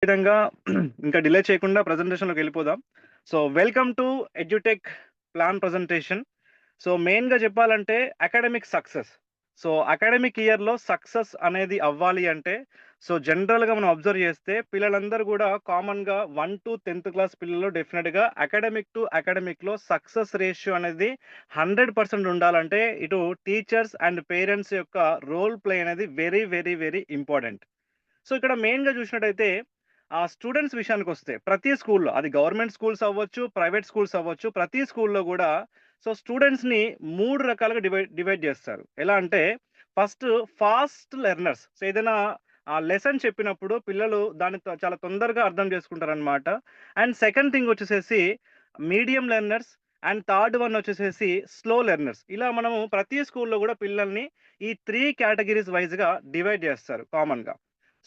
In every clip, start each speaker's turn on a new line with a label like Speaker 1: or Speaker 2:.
Speaker 1: ఖచ్చితంగా ఇంకా డిలే చేయకుండా ప్రెజెంటేషన్‌లోకి వెళ్ళిపోదాం. So, welcome to edutech plan presentation. So, మెయిన్‌గా చెప్పాలంటే అకాడమిక్ సక్సెస్. సో, అకాడమిక్ ఇయర్‌లో సక్సెస్ అనేది అవ్వాలి అంటే, సో, జనరల్‌గా మనం అబ్జర్వ్ చేస్తే పిల్లలందరూ గూడా కామన్‌గా 1-10థ్ క్లాస్ పిల్లలు డెఫినిట్‌గా అకాడమిక్ టు అకాడమిక్‌లో సక్సెస్ రేషియో అనేది 100% ఉండాలంటే, ఇటు టీచర్స్ అండ్ పేరెంట్స్ యొక్క రోల్ ప్లే అనేది very, very, very important. So, ఇక్కడ మెయిన్‌గా చూసినట్టయితే స్టూడెంట్స్ విషయానికొస్తే ప్రతి స్కూల్‌లో అది గవర్నమెంట్ స్కూల్స్ అవ్వచ్చు, ప్రైవేట్ స్కూల్స్ అవ్వచ్చు. ప్రతి స్కూల్‌లో గూడా సో, స్టూడెంట్స్‌ని 3 రకాలుగా డివైడ్ డివైడ్ జేస్తారు. ఎలా అంటే ఫస్ట్ ఫాస్ట్ లెర్నర్స్. సో, ఏదైనా లెసన్ చెప్పినప్పుడు పిల్లలు దాన్ని చాలా తొందరగా అర్థం చేసుకుంటారనమాట. అండ్ సెకండ్ థింగ్ వచ్చేసేసి medium learners and third one వచ్చేసేసి స్లో లెర్నర్స్. ఇలా మనము ప్రతి స్కూల్‌లో గూడా పిల్లల్ని ఈ 3 కేటగరీస్ వైస్‌గా డివైడ్ జేస్తారు కామన్‌గా.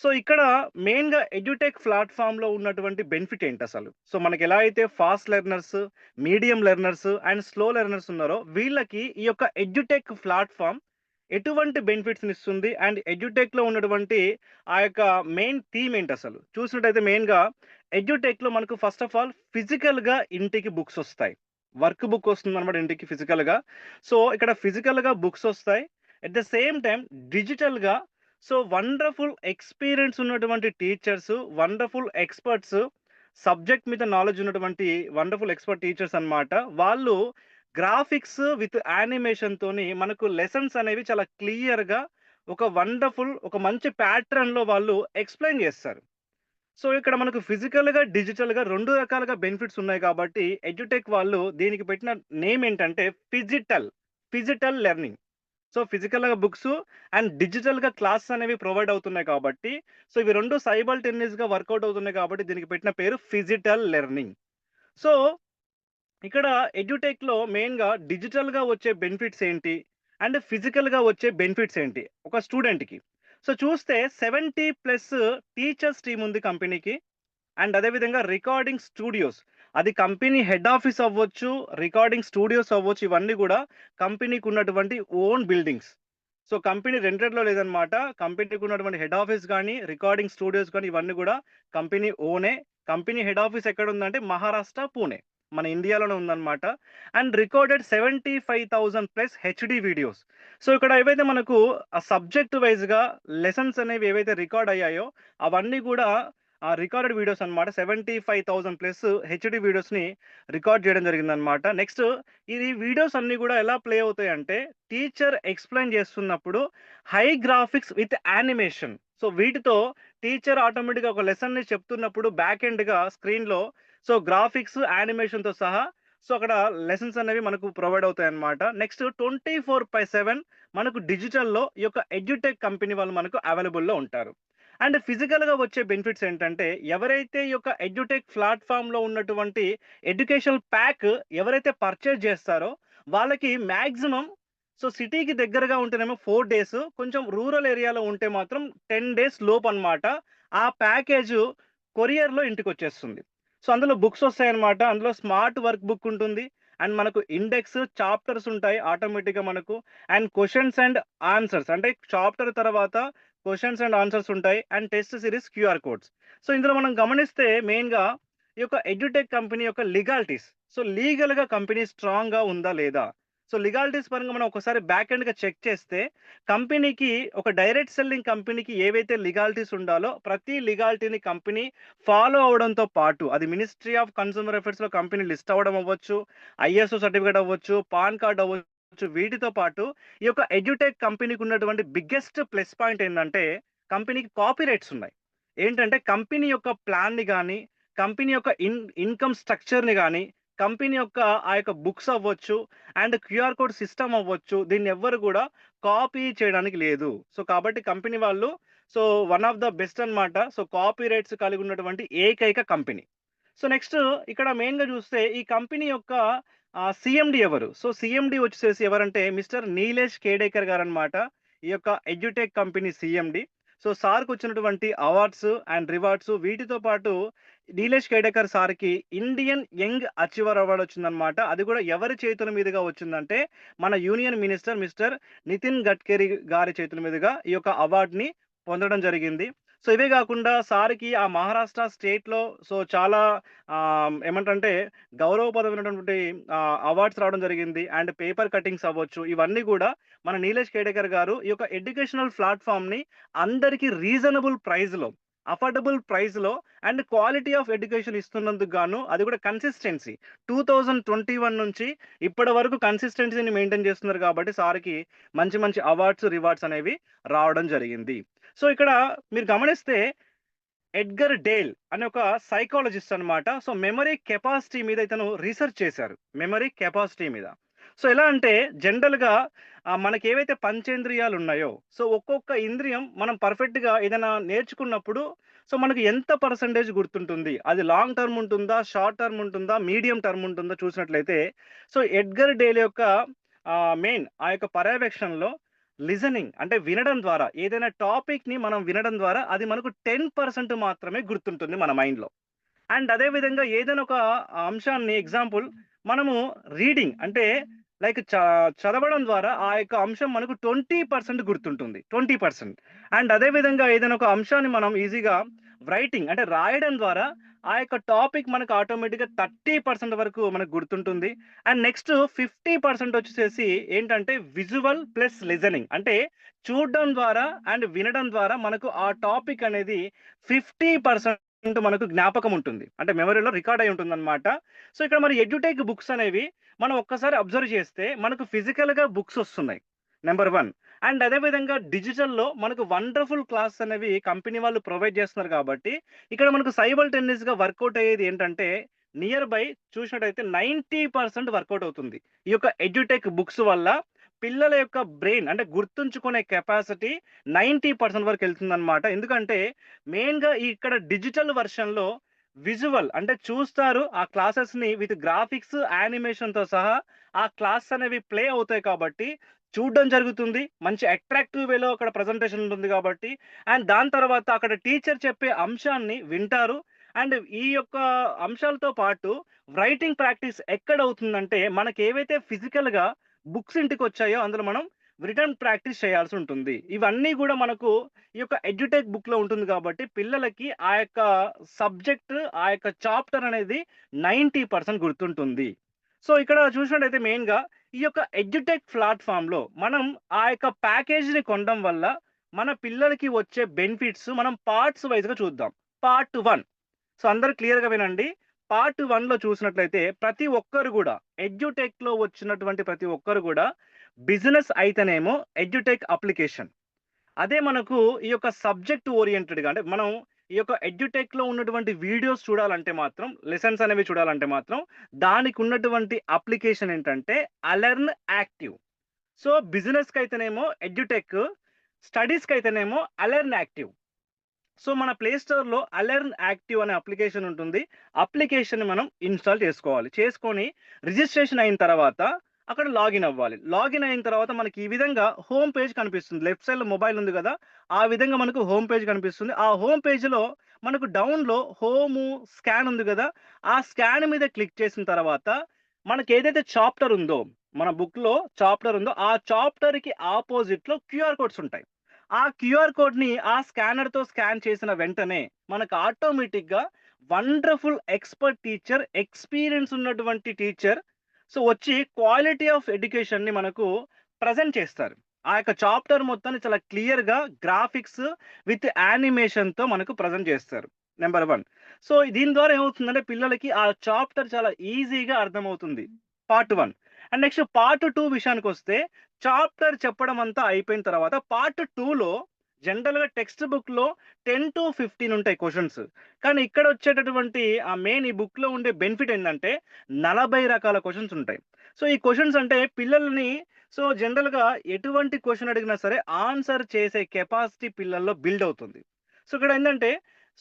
Speaker 1: సో, ఇక్కడ మెయిన్‌గా ఎడ్యుటెక్ ప్లాట్‌ఫార్మ్‌లో ఉన్నటువంటి బెనిఫిట్ ఏంటసలు? సో, మనకెలా అయితే fast learners, medium learners and slow learners ఉన్నారో, వీళ్ళకి ఈ యొక్క ఎడ్యుటెక్ ప్లాట్‌ఫార్మ్ ఎటువంటి బెనిఫిట్స్‌నిస్తుంది? అండ్ ఎడ్యుటెక్‌లో ఉన్నటువంటి ఆ యొక్క మెయిన్ థీమ్ ఏంటసలు? చూసినట్టయితే మెయిన్‌గా ఎడ్యుటెక్‌లో మనకు ఫస్ట్ ఆఫ్ ఆల్ ఫిజికల్‌గా ఇంటికి బుక్సొస్తాయి. వర్క్ బుక్ వస్తుందన్నమాట ఇంటికి ఫిజికల్‌గా. సో, ఇక్కడ ఫిజికల్‌గా బుక్సొస్తాయి. ఎట్ ద సేమ్ టైమ్ డిజిటల్‌గా సో, వండర్‌ఫుల్ ఎక్స్‌పీరియన్స్ ఉన్నటువంటి టీచర్స్, వండర్‌ఫుల్ ఎక్స్‌పర్ట్స్, సబ్జెక్ట్ మీద నాలెడ్జ్ ఉన్నటువంటి వండర్‌ఫుల్ ఎక్స్‌పర్ట్ టీచర్స్ అన్నమాట. వాళ్ళు గ్రాఫిక్స్ విత్ యానిమేషన్‌తోని మనకు లెసన్స్ అనేవి చాలా క్లియర్‌గా ఒక వండర్‌ఫుల్ ఒక మంచి ప్యాటర్న్‌లో వాళ్ళు ఎక్స్‌ప్లెయిన్ చేస్తారు. సో, ఇక్కడ మనకు ఫిజికల్‌గా, డిజిటల్‌గా 2 రకాలుగా బెనిఫిట్స్ ఉన్నాయి కాబట్టి ఎడ్యుటెక్ వాళ్ళు దీనికి పెట్టిన నేమ్ ఏంటంటే ఫిజిటల్ లెర్నింగ్. సో, ఫిజికల్‌గా బుక్సు అండ్ డిజిటల్‌గా క్లాసెస్ అనేవి ప్రొవైడ్ అవుతున్నాయి కాబట్టి, సో, ఇవి 2 సైమల్టేనియస్‌గా వర్కౌట్ అవుతున్నాయి కాబట్టి దీనికి పెట్టిన పేరు ఫిజిటల్ లెర్నింగ్. సో, ఇక్కడ ఎడ్యుటెక్‌లో మెయిన్‌గా డిజిటల్‌గా వచ్చే బెనిఫిట్స్ ఏంటి? అండ్ ఫిజికల్‌గా వచ్చే బెనిఫిట్స్ ఏంటి? ఒక స్టూడెంట్‌కి. సో, చూస్తే 70+ టీచర్స్ టీమ్ ఉంది కంపెనీకి. అండ్ అదే విధంగా రికార్డింగ్ స్టూడియోస్. అది కంపెనీ హెడ్ ఆఫీస్ అవ్వచ్చు, రికార్డింగ్ స్టూడియోస్ అవ్వచ్చు. ఇవన్నీ గూడా కంపెనీకి ఉన్నటువంటి ఓన్ బిల్డింగ్స్. సో, కంపెనీ రెంటెడ్‌లో లేదనమాట. కంపెనీకి ఉన్నటువంటి హెడ్ ఆఫీస్ గాని, రికార్డింగ్ స్టూడియోస్ గాని ఇవన్నీ గూడా కంపెనీ ఓనే. కంపెనీ హెడ్ ఆఫీస్ ఎక్కడుందంటే మహారాష్ట్ర, పూణే. మన ఇండియాలోనే ఉందనమాట. And recorded 75,000+ HD videos. So, ఇక్కడ ఏవైతే మనకు సబ్జెక్ట్ వైస్‌గా లెసన్స్ అనేవి ఏవైతే రికార్డ్ అయ్యాయో అవన్నీ గూడా రికార్డెడ్ వీడియోస్ అన్నమాట. 75,000+ హెచ్‌డీ వీడియోస్‌ని రికార్డ్ చేయడం జరిగిందన్నమాట. నెక్స్ట్ ఇది వీడియోస్ అన్నీ గూడా ఎలా ప్లే అవుతాయంటే, టీచర్ ఎక్స్‌ప్లెయిన్ చేస్తున్నప్పుడు high graphics with animation. So, వీటితో టీచర్ ఆటోమేటిక్‌గా ఒక లెసన్‌ని చెప్తున్నప్పుడు బ్యాక్ ఎండ్‌గా స్క్రీన్‌లో సో, గ్రాఫిక్స్, యానిమేషన్‌తో సహా సో, అక్కడ లెసన్స్ అనేవి మనకు ప్రొవైడ్ అవుతాయన్నమాట. నెక్స్ట్ 24/7 మనకు డిజిటల్‌లో ఈ యొక్క ఎడ్యుటెక్ కంపెనీ వాళ్ళు మనకు అవైలబుల్‌లో ఉంటారు. అండ్ ఫిజికల్‌గా వచ్చే బెనిఫిట్స్ ఏంటంటే, ఎవరైతే ఈ యొక్క ఎడ్యుటెక్ ప్లాట్‌ఫార్మ్‌లో ఉన్నటువంటి ఎడ్యుకేషనల్ ప్యాక్ ఎవరైతే పర్చేజ్ చేస్తారో, వాళ్ళకి మాక్సిమం సో, సిటీకి దగ్గరగా ఉంటేనేమో 4 డేస్, కొంచెం రూరల్ ఏరియాలో ఉంటే మాత్రం 10 డేస్ లోపనమాట. ఆ ప్యాకేజు కొరియర్‌లో ఇంటికొచ్చేస్తుంది. సో, అందులో బుక్స్ వస్తాయన్నమాట. అందులో స్మార్ట్ వర్క్ బుక్ ఉంటుంది. అండ్ మనకు ఇండెక్స్, చాప్టర్స్ ఉంటాయి ఆటోమేటిక్‌గా మనకు. అండ్ క్వెషన్స్ అండ్ ఆన్సర్స్ అంటే చాప్టర్ తర్వాత క్వెషన్స్ అండ్ ఆన్సర్స్ ఉంటాయి. And test series QR codes. So, ఇందులో మనం గమనిస్తే మెయిన్‌గా ఈ యొక్క ఎడ్యుటెక్ కంపెనీ యొక్క లీగాలిటీస్. సో, లీగల్‌గా కంపెనీ స్ట్రాంగ్‌గా ఉందా? లేదా? సో, లీగాలిటీస్ పరంగా మనం ఒకసారి బ్యాక్ ఎండ్‌గా చెక్ చేస్తే కంపెనీకి ఒక డైరెక్ట్ సెల్లింగ్ కంపెనీకి ఏవైతే లీగాలిటీస్ ఉండాలో ప్రతి లీగాలిటీని కంపెనీ ఫాలో అవ్వడంతో పాటు అది మినిస్ట్రీ ఆఫ్ కన్స్యూమర్ అఫైర్స్‌లో కంపెనీ లిస్ట్ అవ్వడం అవ్వచ్చు, ఐఎస్ఓ సర్టిఫికేట్ అవ్వచ్చు, పాన్ కార్డ్ అవ్వచ్చు. వీటితో పాటు ఈ యొక్క ఎడ్యుటెక్ కంపెనీకి ఉన్నటువంటి బిగ్గెస్ట్ ప్లస్ పాయింట్ ఏందంటే, కంపెనీకి కాపీరైట్స్ ఉన్నాయి. ఏంటంటే, కంపెనీ యొక్క ప్లాన్‌ని గాని, కంపెనీ యొక్క ఇన్‌కమ్ స్ట్రక్చర్‌ని గాని, కంపెనీ యొక్క ఆ యొక్క బుక్స్ అవ్వచ్చు, అండ్ క్యూఆర్ కోడ్ సిస్టమ్ అవ్వచ్చు. దీన్ని ఎవ్వరు గూడా కాపీ చేయడానికి లేదు. సో, కాబట్టి కంపెనీ వాళ్ళు so, one of the best అన్నమాట. సో, కాపీరైట్స్ కలిగి ఉన్నటువంటి ఏకైక కంపెనీ. సో, నెక్స్ట్ ఇక్కడ మెయిన్‌గా చూస్తే ఈ కంపెనీ యొక్క సీఎండీ ఎవరు? సో, సీఎండీ వచ్చేసేసి ఎవరంటే మిస్టర్ నీలేష్ కేడేకర్ గారన్నమాట. ఈ యొక్క ఎడ్యుటెక్ కంపెనీ సీఎండీ. సో, సార్‌కొచ్చినటువంటి అవార్డ్స్ అండ్ రివార్డ్స్ వీటితో పాటు నీలేష్ కేడేకర్ సార్‌కి ఇండియన్ యంగ్ అచీవర్ అవార్డ్ వచ్చిందన్నమాట. అది కూడా ఎవరి చేతుల మీదుగా వచ్చిందంటే మన union minister mister Nitin Gadkari గారి చేతుల మీదుగా ఈ యొక్క అవార్డ్‌ని పొందడం జరిగింది. సో ఇవే గాకుండా సార్‌కి ఆ మహారాష్ట్ర స్టేట్‌లో సో చాలా ఏమంటంటే గౌరవప్రదమైనటువంటి అవార్డ్స్ రావడం జరిగింది. అండ్ పేపర్ కటింగ్స్ అవ్వచ్చు. ఇవన్నీ గూడా మన నీలేష్ కేడేకర్ గారు ఈ యొక్క ఎడ్యుకేషనల్ ప్లాట్‌ఫార్మ్‌ని అందరికి రీజనబుల్ ప్రైస్‌లో, అఫోర్డబుల్ ప్రైస్‌లో అండ్ క్వాలిటీ ఆఫ్ ఎడ్యుకేషన్ ఇస్తున్నందుకు గాను అది కూడా కన్సిస్టెన్సీ 2021 నుంచి ఇప్పటి వరకు కన్సిస్టెన్సీని మెయింటైన్ చేస్తున్నారు కాబట్టి సార్‌కి మంచి మంచి అవార్డ్స్, రివార్డ్స్ అనేవి రావడం జరిగింది. సో ఇక్కడ మీరు గమనిస్తే ఎడ్గర్ డేల్ అనే ఒక సైకాలజిస్ట్ అన్నమాట. సో మెమరీ కెపాసిటీ మీద ఇతను రీసెర్చ్ చేశారు. మెమరీ కెపాసిటీ మీద. సో ఎలా అంటే జనరల్‌గా మనకేవైతే పంచేంద్రియాలు ఉన్నాయో, సో ఒక్కొక్క ఇంద్రియం మనం పర్ఫెక్ట్‌గా ఏదైనా నేర్చుకున్నప్పుడు సో మనకు ఎంత పర్సెంటేజ్ గుర్తుంటుంది? అది లాంగ్ టర్మ్ ఉంటుందా? షార్ట్ టర్మ్ ఉంటుందా? మీడియం టర్మ్ ఉంటుందా? చూసినట్లయితే సో ఎడ్గర్ డేల్ యొక్క మెయిన్ ఆ యొక్క పర్యవేక్షణలో లిజనింగ్ అంటే వినడం ద్వారా ఏదైనా టాపిక్‌ని మనం వినడం ద్వారా అది మనకు 10% మాత్రమే గుర్తుంటుంది మన మైండ్‌లో. అండ్ అదే విధంగా ఏదైనా ఒక అంశాన్ని ఎగ్జాంపుల్ మనము రీడింగ్ అంటే లైక్ చదవడం ద్వారా ఆ యొక్క అంశం మనకు 20% గుర్తుంటుంది. 20%. అండ్ అదే విధంగా ఏదైనా ఒక అంశాన్ని మనం ఈజీగా రైటింగ్ అంటే రాయడం ద్వారా ఆ యొక్క టాపిక్ మనకు ఆటోమేటిక్‌గా 30% వరకు మనకు గుర్తుంటుంది. అండ్ నెక్స్ట్ 50% వచ్చేసేసి ఏంటంటే విజువల్ ప్లస్ లిజనింగ్. అంటే చూడడం ద్వారా అండ్ వినడం ద్వారా మనకు ఆ టాపిక్ అనేది 50% మనకు జ్ఞాపకం ఉంటుంది. అంటే మెమరీలో రికార్డ్ అయి ఉంటుందన్నమాట. సో ఇక్కడ మరి ఎడ్యుటెక్ బుక్స్ అనేవి మనం ఒక్కసారి అబ్జర్వ్ చేస్తే మనకు ఫిజికల్‌గా బుక్స్ వస్తున్నాయి. నంబర్ 1. అండ్ అదే విధంగా డిజిటల్‌లో మనకు వండర్‌ఫుల్ క్లాస్ అనేవి కంపెనీ వాళ్ళు ప్రొవైడ్ చేస్తున్నారు కాబట్టి, ఇక్కడ మనకు సైమల్టేనియస్‌గా వర్కౌట్ అయ్యేది ఏంటంటే, నియర్ బై చూసినట్టయితే 90% వర్కౌట్ అవుతుంది. ఈ యొక్క ఎడ్యుటెక్ బుక్స్ వల్ల పిల్లల యొక్క బ్రెయిన్ అంటే గుర్తుంచుకునే కెపాసిటీ 90% వరకు వెళ్తుందన్నమాట. ఎందుకంటే మెయిన్‌గా ఇక్కడ డిజిటల్ వెర్షన్‌లో విజువల్ అంటే చూస్తారు ఆ క్లాసెస్‌ని విత్ గ్రాఫిక్స్, యానిమేషన్‌తో సహా ఆ క్లాస్ అనేవి ప్లే అవుతాయి కాబట్టి చూడడం జరుగుతుంది. మంచి అట్రాక్టివ్ వేలో అక్కడ ప్రెజెంటేషన్ ఉంటుంది కాబట్టి అండ్ దాని తర్వాత అక్కడ టీచర్ చెప్పే అంశాన్ని వింటారు. అండ్ ఈ యొక్క అంశాలతో పాటు రైటింగ్ ప్రాక్టీస్ ఎక్కడవుతుందంటే మనకేవైతే ఫిజికల్‌గా బుక్స్ ఇంటికొచ్చాయో అందులో మనం రిటన్ ప్రాక్టీస్ చేయాల్సి ఉంటుంది. ఇవన్నీ గూడా మనకు ఈ యొక్క ఎడ్యుటెక్ బుక్‌లో ఉంటుంది కాబట్టి పిల్లలకి ఆ యొక్క సబ్జెక్ట్, ఆ యొక్క చాప్టర్ అనేది 90% గుర్తుంటుంది. సో ఇక్కడ చూసినట్టయితే మెయిన్‌గా ఈ యొక్క ఎడ్యుటెక్ ప్లాట్‌ఫార్మ్‌లో మనం ఆ యొక్క ప్యాకేజ్‌ని కొనడం వల్ల మన పిల్లలకి వచ్చే బెనిఫిట్స్ మనం పార్ట్స్ వైస్‌గా చూద్దాం. పార్ట్ 1 సో అందరూ క్లియర్‌గా వినండి. పార్ట్ 1లో చూసినట్లయితే ప్రతి ఒక్కరు గూడా ఎడ్యుటెక్‌లో వచ్చినటువంటి ప్రతి ఒక్కరు గూడా బిజినెస్ అయితేనేమో ఎడ్యుటెక్ అప్లికేషన్. అదే మనకు ఈ యొక్క సబ్జెక్ట్ ఓరియెంటెడ్‌గా అంటే మనం ఈ యొక్క ఎడ్యుటెక్‌లో ఉన్నటువంటి వీడియోస్ చూడాలంటే మాత్రం, లెసన్స్ అనేవి చూడాలంటే మాత్రం దానికున్నటువంటి అప్లికేషన్ ఏంటంటే అలెర్న్ యాక్టివ్. సో బిజినెస్‌కైతేనేమో ఎడ్యుటెక్, స్టడీస్‌కైతేనేమో అలెర్న్ యాక్టివ్. సో మన ప్లే స్టోర్‌లో అలెర్న్ యాక్టివ్ అనే అప్లికేషన్ ఉంటుంది. అప్లికేషన్‌ని మనం ఇన్‌స్టాల్ చేసుకోవాలి. చేసుకొని రిజిస్ట్రేషన్ అయిన తర్వాత అక్కడ లాగిన్ అవ్వాలి. లాగిన్ అయిన తర్వాత మనకి ఈ విధంగా హోమ్ పేజ్ కనిపిస్తుంది. లెఫ్ట్ సైడ్‌లో మొబైల్ ఉంది గదా! ఆ విధంగా మనకు హోమ్ పేజ్ కనిపిస్తుంది. ఆ హోమ్ పేజ్‌లో మనకు డౌన్‌లో హోము, స్కాన్ ఉంది గదా! ఆ స్కాన్ మీద క్లిక్ చేసిన తర్వాత మనకేదైతే చాప్టర్ ఉందో, మన బుక్‌లో చాప్టర్ ఉందో, ఆ చాప్టర్‌కి అపోజిట్‌లో క్యూఆర్ కోడ్స్ ఉంటాయి. ఆ క్యూఆర్ కోడ్‌ని ఆ స్కానర్‌తో స్కాన్ చేసిన వెంటనే మనకు ఆటోమేటిక్‌గా వండర్‌ఫుల్ ఎక్స్‌పర్ట్ టీచర్, ఎక్స్‌పీరియన్స్ ఉన్నటువంటి టీచర్ సో వచ్చి క్వాలిటీ ఆఫ్ ఎడ్యుకేషన్‌ని మనకు ప్రెజెంట్ చేస్తారు. ఆ యొక్క చాప్టర్ మొత్తాన్ని చాలా క్లియర్‌గా గ్రాఫిక్స్ విత్ యానిమేషన్‌తో మనకు ప్రెజెంట్ చేస్తారు. నంబర్ 1. సో దీని ద్వారా ఏమవుతుందంటే పిల్లలకి ఆ చాప్టర్ చాలా ఈజీగా అర్థమవుతుంది. పార్ట్ 1. అండ్ నెక్స్ట్ పార్ట్ 2 విషయానికొస్తే చాప్టర్ చెప్పడం అంతా అయిపోయిన తర్వాత పార్ట్ 2లో జనరల్‌గా టెక్స్ట్ బుక్‌లో 10-15 ఉంటాయి క్వెషన్స్. కానీ ఇక్కడ వచ్చేటటువంటి మెయిన్ ఈ బుక్‌లో ఉండే బెనిఫిట్ ఏందంటే 40 రకాల క్వెషన్స్ ఉంటాయి. సో ఈ క్వెషన్స్ అంటే పిల్లల్ని సో జనరల్‌గా ఎటువంటి క్వెషన్ అడిగినా సరే ఆన్సర్ చేసే కెపాసిటీ పిల్లల్లో బిల్డ్ అవుతుంది. సో ఇక్కడ ఏందంటే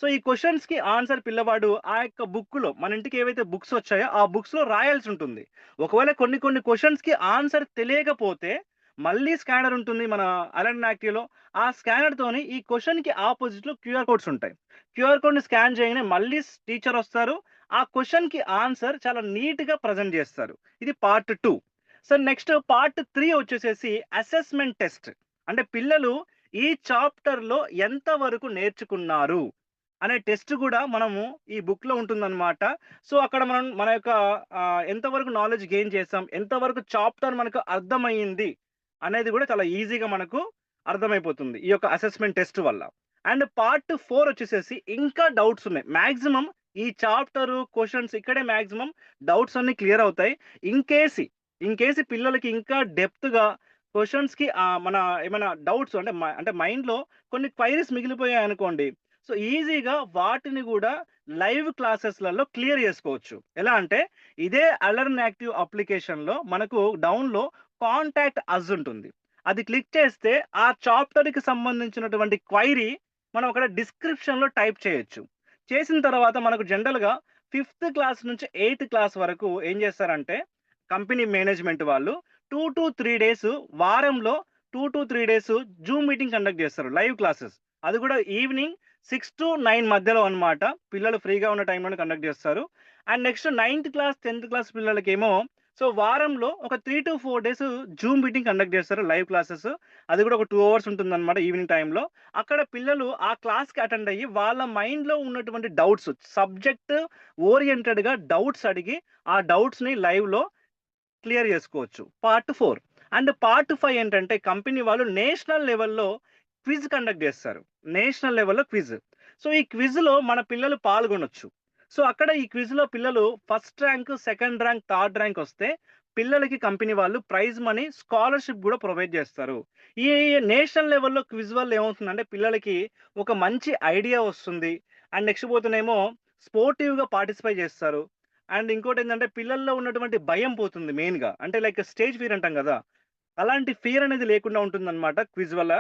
Speaker 1: సో ఈ క్వెషన్స్‌కి ఆన్సర్ పిల్లవాడు ఆ యొక్క బుక్‌లో మన ఇంటికి ఏవైతే బుక్స్ వచ్చాయో ఆ బుక్స్‌లో రాయాల్సి ఉంటుంది. ఒకవేళ కొన్ని కొన్ని క్వెషన్స్‌కి ఆన్సర్ తెలియకపోతే మళ్ళీ స్కానర్ ఉంటుంది మన అలర్న్ యాక్టివ్‌లో. ఆ స్కానర్‌తోని ఈ క్వెషన్‌కి అపోజిట్‌లో క్యూఆర్ కోడ్స్ ఉంటాయి. క్యూఆర్ కోడ్‌ని స్కాన్ చేయగానే మళ్ళీ టీచర్ వస్తారు. ఆ క్వెషన్‌కి ఆన్సర్ చాలా నీట్‌గా ప్రెజెంట్ చేస్తారు. ఇది పార్ట్ 2. సో నెక్స్ట్ పార్ట్ 3 వచ్చేసేసి అసెస్మెంట్ టెస్ట్. అంటే పిల్లలు ఈ చాప్టర్‌లో ఎంత వరకు నేర్చుకున్నారు అనే టెస్ట్ గూడా మనము ఈ బుక్‌లో ఉంటుందన్నమాట. సో, అక్కడ మనం మన యొక్క ఎంతవరకు నాలెడ్జ్ గెయిన్ చేసాం, ఎంతవరకు చాప్టర్ మనకు అర్థమయ్యింది అనేది గూడా చాలా ఈజీగా మనకు అర్థమైపోతుంది. ఈ యొక్క అసెస్‌మెంట్ టెస్ట్ వల్ల. అండ్ పార్ట్ 4 వచ్చేసేసి ఇంకా డౌట్స్ ఉన్నాయి. మాక్సిమం ఈ చాప్టరు, క్వెషన్స్ ఇక్కడే మాక్సిమం డౌట్స్ అన్నీ క్లియర్ అవుతాయి. ఇన్ కేస్ పిల్లలకి ఇంకా డెప్త్‌గా క్వెషన్స్‌కి మన ఏమైనా డౌట్స్ అంటే మైండ్‌లో కొన్ని క్వైరీస్ మిగిలిపోయాయనుకోండి. సో, ఈజీగా వాటిని గూడా లైవ్ క్లాసెస్‌లలో క్లియర్ జేసుకోవచ్చు. ఎలా అంటే ఇదే అలర్న్ యాక్టివ్ అప్లికేషన్‌లో మనకు డౌన్‌లో కాంటాక్ట్ అజ్ ఉంటుంది. అది క్లిక్ చేస్తే ఆ చాప్టర్‌కి సంబంధించినటువంటి క్వైరీ మనం అక్కడ డిస్క్రిప్షన్‌లో టైప్ చేయొచ్చు. చేసిన తర్వాత మనకు జనరల్‌గా ఫిఫ్త్ క్లాస్ నుంచి ఎయిత్ క్లాస్ వరకు ఏం చేస్తారంటే, కంపెనీ మేనేజ్‌మెంట్ వాళ్ళు 2-3 డేస్ వారంలో 2-3 డేస్ జూమ్ మీటింగ్ కండక్ట్ చేస్తారు. Live classes. అది కూడా ఈవినింగ్ 6-9 మధ్యలో అన్నమాట. పిల్లలు ఫ్రీగా ఉన్న టైంలోనే కండక్ట్ చేస్తారు. అండ్ నెక్స్ట్ నైన్త్ క్లాస్, 10థ్ క్లాస్ పిల్లలకేమో సో, వారంలో ఒక 3-4 డేస్ జూమ్ మీటింగ్ కండక్ట్ చేస్తారు లైవ్ క్లాసెస్. అది కూడా ఒక 2 అవర్స్ ఉంటుందన్నమాట ఈవినింగ్ టైంలో. అక్కడ పిల్లలు ఆ క్లాస్‌కి అటెండ్ అయ్యి వాళ్ళ మైండ్‌లో ఉన్నటువంటి డౌట్స్ సబ్జెక్ట్ ఓరియెంటెడ్‌గా డౌట్స్ అడిగి, ఆ డౌట్స్‌ని లైవ్‌లో క్లియర్ చేసుకోవచ్చు. పార్ట్ 4 అండ్ పార్ట్ 5 ఏంటంటే కంపెనీ వాళ్ళు నేషనల్ లెవెల్‌లో క్విజ్ కండక్ట్ చేస్తారు. నేషనల్ లెవెల్‌లో క్విజ్. సో, ఈ క్విజ్‌లో మన పిల్లలు పాల్గొనొచ్చు. సో, అక్కడ ఈ క్విజ్‌లో పిల్లలు first rank, second rank, third rank వస్తే పిల్లలకి కంపెనీ వాళ్ళు ప్రైజ్ మనీ, స్కాలర్‌షిప్ గూడా ప్రొవైడ్ చేస్తారు. ఈ నేషనల్ లెవెల్‌లో క్విజ్ వల్ల ఏమవుతుందంటే పిల్లలకి ఒక మంచి ఐడియా వస్తుంది. అండ్ నెక్స్ట్ పోతేనేమో స్పోర్టివ్‌గా పార్టిసిపేట్ చేస్తారు. అండ్ ఇంకోటేంటంటే పిల్లల్లో ఉన్నటువంటి భయం పోతుంది మెయిన్‌గా. అంటే లైక్ స్టేజ్ ఫియర్ అంటాం గదా! అలాంటి ఫియర్ అనేది లేకుండా ఉంటుందన్నమాట క్విజ్ వల్ల.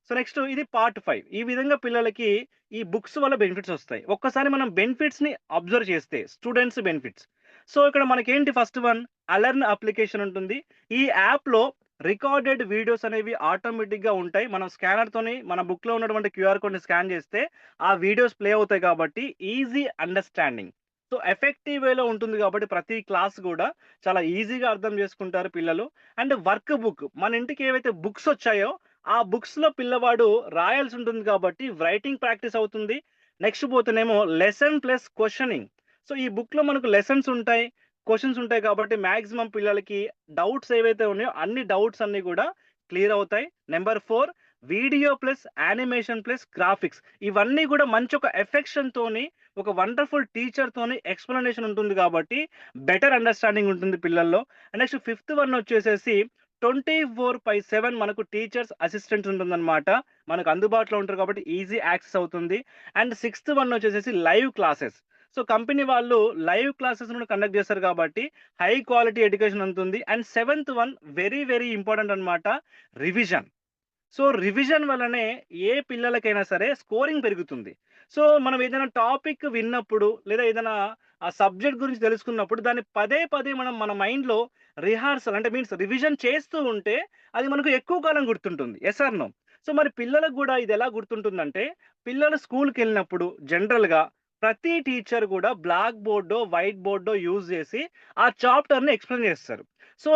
Speaker 1: సో, నెక్స్ట్ ఇది పార్ట్ 5. ఈ విధంగా పిల్లలకి ఈ బుక్స్ వల్ల బెనిఫిట్స్ ఒస్తాయి. ఒక్కసారి మనం బెనిఫిట్స్‌ని అబ్జర్వ్ చేస్తే స్టూడెంట్స్ బెనిఫిట్స్. సో, ఇక్కడ మనకేంటి ఫస్ట్ వన్ అలర్న్ అప్లికేషన్ ఉంటుంది. ఈ యాప్‌లో రికార్డెడ్ వీడియోస్ అనేవి ఆటోమేటిక్‌గా ఉంటాయి. మనం స్కానర్‌తోని మన బుక్‌లో ఉన్నటువంటి క్యూఆర్ కోడ్‌ని స్కాన్ చేస్తే ఆ వీడియోస్ ప్లే అవుతాయి కాబట్టి ఈజీ అండర్‌స్టాండింగ్. సో, ఎఫెక్టివ్ వేలో ఉంటుంది కాబట్టి ప్రతి క్లాస్ గూడా చాలా ఈజీగా అర్థం చేసుకుంటారు పిల్లలు. అండ్ వర్క్ బుక్ మన ఇంటికి ఏవైతే బుక్స్ వచ్చాయో ఆ బుక్స్‌లో పిల్లవాడు రాయాల్సి ఉంటుంది కాబట్టి రైటింగ్ ప్రాక్టీస్ అవుతుంది. నెక్స్ట్ పోతేనేమో లెసన్ ప్లస్ క్వెషనింగ్. సో, ఈ బుక్‌లో మనకు లెసన్స్ ఉంటాయి, క్వెషన్స్ ఉంటాయి కాబట్టి మాక్సిమం పిల్లలకి డౌట్స్ ఏవైతే ఉన్నాయో అన్ని డౌట్స్ అన్నీ గూడా క్లియర్ అవుతాయి. Number 4 video plus animation plus graphics ఇవన్నీ గూడా మంచి ఒక ఎఫెక్షన్‌తోని ఒక వండర్‌ఫుల్ టీచర్‌తోని ఎక్స్‌ప్లనేషన్ ఉంటుంది కాబట్టి బెటర్ అండర్‌స్టాండింగ్ ఉంటుంది పిల్లల్లో. అండ్ నెక్స్ట్ ఫిఫ్త్ వన్ వచ్చేసేసి 24/7 మనకు టీచర్స్ అసిస్టెంట్స్ ఉంటుందన్నమాట. మనకు అందుబాటులో ఉంటారు కాబట్టి ఈజీ యాక్సెస్ అవుతుంది. అండ్ సిక్స్త్ వన్ వచ్చేసేసి లైవ్ క్లాసెస్. సో, కంపెనీ వాళ్ళు లైవ్ క్లాసెస్ కూడా కండక్ట్ చేస్తారు కాబట్టి హై క్వాలిటీ ఎడ్యుకేషన్ ఉంటుంది. And seventh one very very important అన్నమాట రివిజన్. సో, రివిజన్ వల్లనే ఏ పిల్లలకైనా సరే స్కోరింగ్ పెరుగుతుంది. సో, మనం ఏదైనా టాపిక్ విన్నప్పుడు లేదా ఏదైనా ఆ సబ్జెక్ట్ గురించి తెలుసుకున్నప్పుడు దాన్ని పదే పదే మనం మన మైండ్‌లో రిహార్సల్ అంటే మీన్స్ రివిజన్ చేస్తూ ఉంటే అది మనకు ఎక్కువ కాలం గుర్తుంటుంది. Yes or no? సో, మరి పిల్లలకు గూడా ఇదెలా గుర్తుంటుందంటే పిల్లలు స్కూల్‌కెళ్ళినప్పుడు జనరల్‌గా ప్రతి టీచర్ గూడా బ్లాక్ బోర్డో, వైట్ బోర్డో యూజ్ జేసి ఆ చాప్టర్‌ని ఎక్స్‌ప్లెయిన్ చేస్తారు. సో,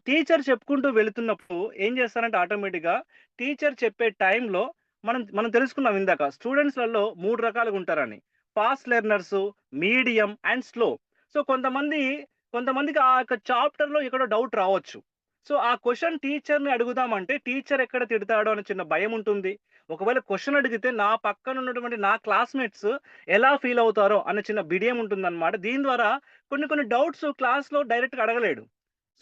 Speaker 1: టీచర్ చెప్పుకుంటూ వెళుతున్నప్పుడు ఏం చేస్తారంటే ఆటోమేటిక్‌గా టీచర్ చెప్పే టైంలో మనం మనం తెలుసుకున్నాం ఇందాక. స్టూడెంట్స్‌లలో 3 రకాలుగుంటారని. Fast learners, medium and slow. So, కొంతమందికి ఆ యొక్క చాప్టర్‌లో ఎక్కడో డౌట్ రావచ్చు. సో, ఆ క్వెషన్ టీచర్‌ని అడుగుదామంటే టీచర్ ఎక్కడ తిడతాడో అనే చిన్న భయముంటుంది. ఒకవేళ క్వెషన్ అడిగితే నా పక్కన ఉన్నటువంటి నా క్లాస్‌మేట్స్ ఎలా ఫీల్ అవుతారో అనే చిన్న బిడియం ఉంటుందన్నమాట. దీని ద్వారా కొన్ని కొన్ని డౌట్స్ క్లాస్‌లో డైరెక్ట్‌గా అడగలేడు.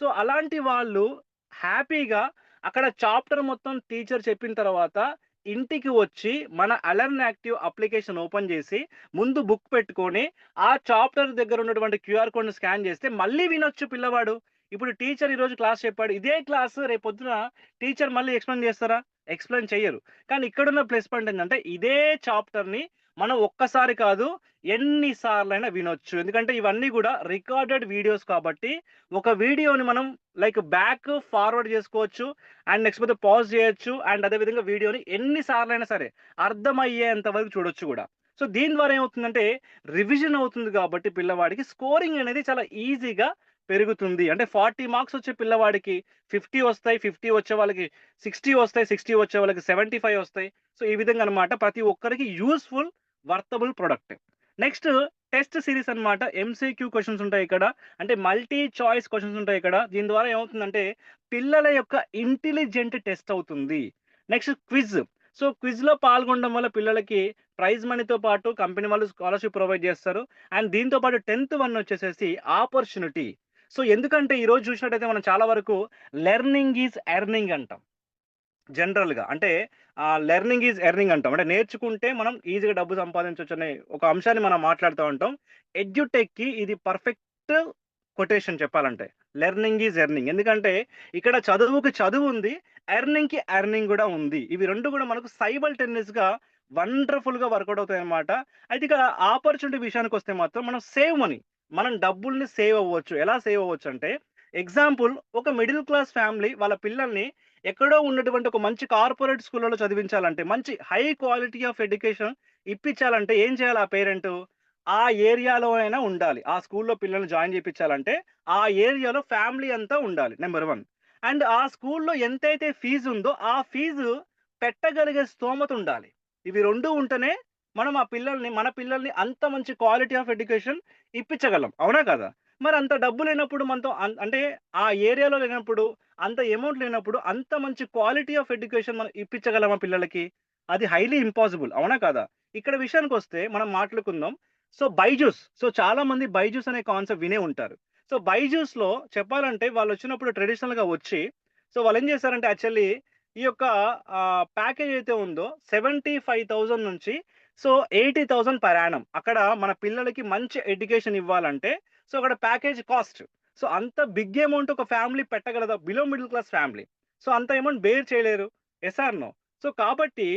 Speaker 1: సో, అలాంటి వాళ్ళు హ్యాపీగా అక్కడ చాప్టర్ మొత్తం టీచర్ చెప్పిన తర్వాత ఇంటికి వచ్చి మన అలర్న్ యాక్టివ్ అప్లికేషన్ ఓపెన్ చేసి ముందు బుక్ పెట్టుకొని ఆ చాప్టర్ దగ్గర ఉన్నటువంటి క్యూఆర్ కోడ్‌ని స్కాన్ చేస్తే మళ్ళీ వినొచ్చు పిల్లవాడు. ఇప్పుడు టీచర్ ఈరోజు క్లాస్ చెప్పాడు. ఇదే క్లాస్ రేపొద్దున టీచర్ మళ్ళీ ఎక్స్‌ప్లెయిన్ చేస్తారా? ఎక్స్‌ప్లెయిన్ చెయ్యరు. కానీ ఇక్కడున్న ప్లస్ పాయింట్ ఏంటంటే ఇదే చాప్టర్‌ని మనం ఒక్కసారి కాదు ఎన్ని సార్లైనా వినొచ్చు. ఎందుకంటే ఇవన్నీ గూడా రికార్డెడ్ వీడియోస్ కాబట్టి ఒక వీడియోని మనం లైక్ బ్యాక్, ఫార్వర్డ్ చేసుకోవచ్చు. అండ్ నెక్స్ట్ పోతే పాజ్ చేయొచ్చు. అండ్ అదే విధంగా వీడియోని ఎన్ని సార్లైనా సరే అర్థమయ్యేంత వరకు చూడొచ్చు గూడా. సో, దీని ద్వారా ఏమవుతుందంటే రివిజన్ అవుతుంది కాబట్టి పిల్లవాడికి స్కోరింగ్ అనేది చాలా ఈజీగా పెరుగుతుంది. అంటే 40 మార్క్స్ వచ్చే పిల్లవాడికి 50 వస్తాయి. 50 వచ్చే వాళ్ళకి 60 వస్తాయి. 60 వచ్చే వాళ్ళకి 75 వస్తాయి. సో, ఈ విధంగా అన్నమాట ప్రతి ఒక్కరికి useful, worthable product. Next test series అన్నమాట. ఎంసీక్యూ క్వెషన్స్ ఉంటాయి ఇక్కడ. అంటే మల్టీ చాయిస్ క్వెషన్స్ ఉంటాయి ఇక్కడ. దీని ద్వారా ఏమవుతుందంటే పిల్లల యొక్క ఇంటెలిజెంట్ టెస్ట్ అవుతుంది. Next quiz. సో, క్విజ్‌లో పాల్గొనడం వల్ల పిల్లలకి ప్రైజ్ మనీతో పాటు కంపెనీ వాళ్ళు స్కాలర్‌షిప్ ప్రొవైడ్ చేస్తారు. అండ్ దీంతో పాటు 10థ్ వన్ వచ్చేసేసి ఆపర్చునిటీ. సో, ఎందుకంటే ఈరోజు చూసినట్టయితే మనం చాలా వరకు లెర్నింగ్ ఈజ్ ఎర్నింగ్ అంటాం. జనరల్‌గా. అంటే లెర్నింగ్ ఈజ్ ఎర్నింగ్ అంటాం. అంటే నేర్చుకుంటే మనం ఈజీగా డబ్బు సంపాదించొచ్చనే ఒక అంశాన్ని మనం మాట్లాడుతా ఉంటాం. ఎడ్యుటెక్‌కి ఇది పర్ఫెక్ట్ కొటేషన్ చెప్పాలంటే. Learning is earning. ఎందుకంటే ఇక్కడ చదువుకి చదువుంది. ఎర్నింగ్‌కి ఎర్నింగ్ గూడా ఉంది. ఇవి 2 గూడా మనకు సైమల్టేనియస్‌గా వండర్‌ఫుల్‌గా వర్కౌట్ అవుతాయన్నమాట. అయితే ఇక్కడ ఆపర్చునిటీ విషయానికొస్తే మాత్రం మనం సేవ్ మనీ. మనం డబ్బుల్ని సేవ్ అవ్వచ్చు. ఎలా సేవ్ అవ్వచ్చంటే ఎగ్జాంపుల్ ఒక మిడిల్ క్లాస్ ఫ్యామిలీ వాళ్ళ పిల్లల్ని ఎక్కడో ఉన్నటువంటి ఒక మంచి కార్పొరేట్ స్కూల్‌లలో చదివించాలంటే, మంచి హై క్వాలిటీ ఆఫ్ ఎడ్యుకేషన్ ఇప్పించాలంటే ఏం చేయాలి ఆ పేరెంటు? ఆ ఏరియాలో అయినా ఉండాలి. ఆ స్కూల్‌లో పిల్లల్ని జాయిన్ చేపిచ్చాలంటే, ఆ ఏరియాలో ఫ్యామిలీ అంతా ఉండాలి. నంబర్ 1. అండ్ ఆ స్కూల్‌లో ఎంతైతే ఫీజు ఉందో, ఆ ఫీజు పెట్టగలిగే స్తోమత ఉండాలి. ఇవి 2 ఉంటేనే మనం ఆ పిల్లల్ని, మన పిల్లల్ని అంత మంచి క్వాలిటీ ఆఫ్ ఎడ్యుకేషన్ ఇప్పించగలం. అవునా కాదా? మరి అంత డబ్బు లేనప్పుడు మనతో అంటే ఆ ఏరియాలో లేనప్పుడు అంత అమౌంట్ లేనప్పుడు అంత మంచి క్వాలిటీ ఆఫ్ ఎడ్యుకేషన్ మనం ఇప్పించగలమా పిల్లలకి? అది హైలీ ఇంపాసిబుల్. అవునా కాదా? ఇక్కడ విషయానికొస్తే మనం మాట్లాడుకుందాం. సో, బైజూస్. సో, చాలా మంది బైజూస్ అనే కాన్సెప్ట్ వినే ఉంటారు. సో, బైజూస్‌లో చెప్పాలంటే వాళ్ళొచ్చినప్పుడు ట్రెడిషనల్‌గా వచ్చి సో, వాళ్ళేం చేశారంటే యాక్చువల్లీ ఈ యొక్క ప్యాకేజ్ అయితే ఉందో 75,000 నుంచి సో, 80,000 పర్ యానమ్. అక్కడ మన పిల్లలకి మంచి ఎడ్యుకేషన్ ఇవ్వాలంటే సో, అక్కడ ప్యాకేజ్ కాస్ట్. సో, అంత బిగ్ అమౌంట్ ఒక ఫ్యామిలీ పెట్టగలదా? Below middle class family. So, అంత అమౌంట్ బేర్ చేయలేరు. Yes or no? సో, కాబట్టి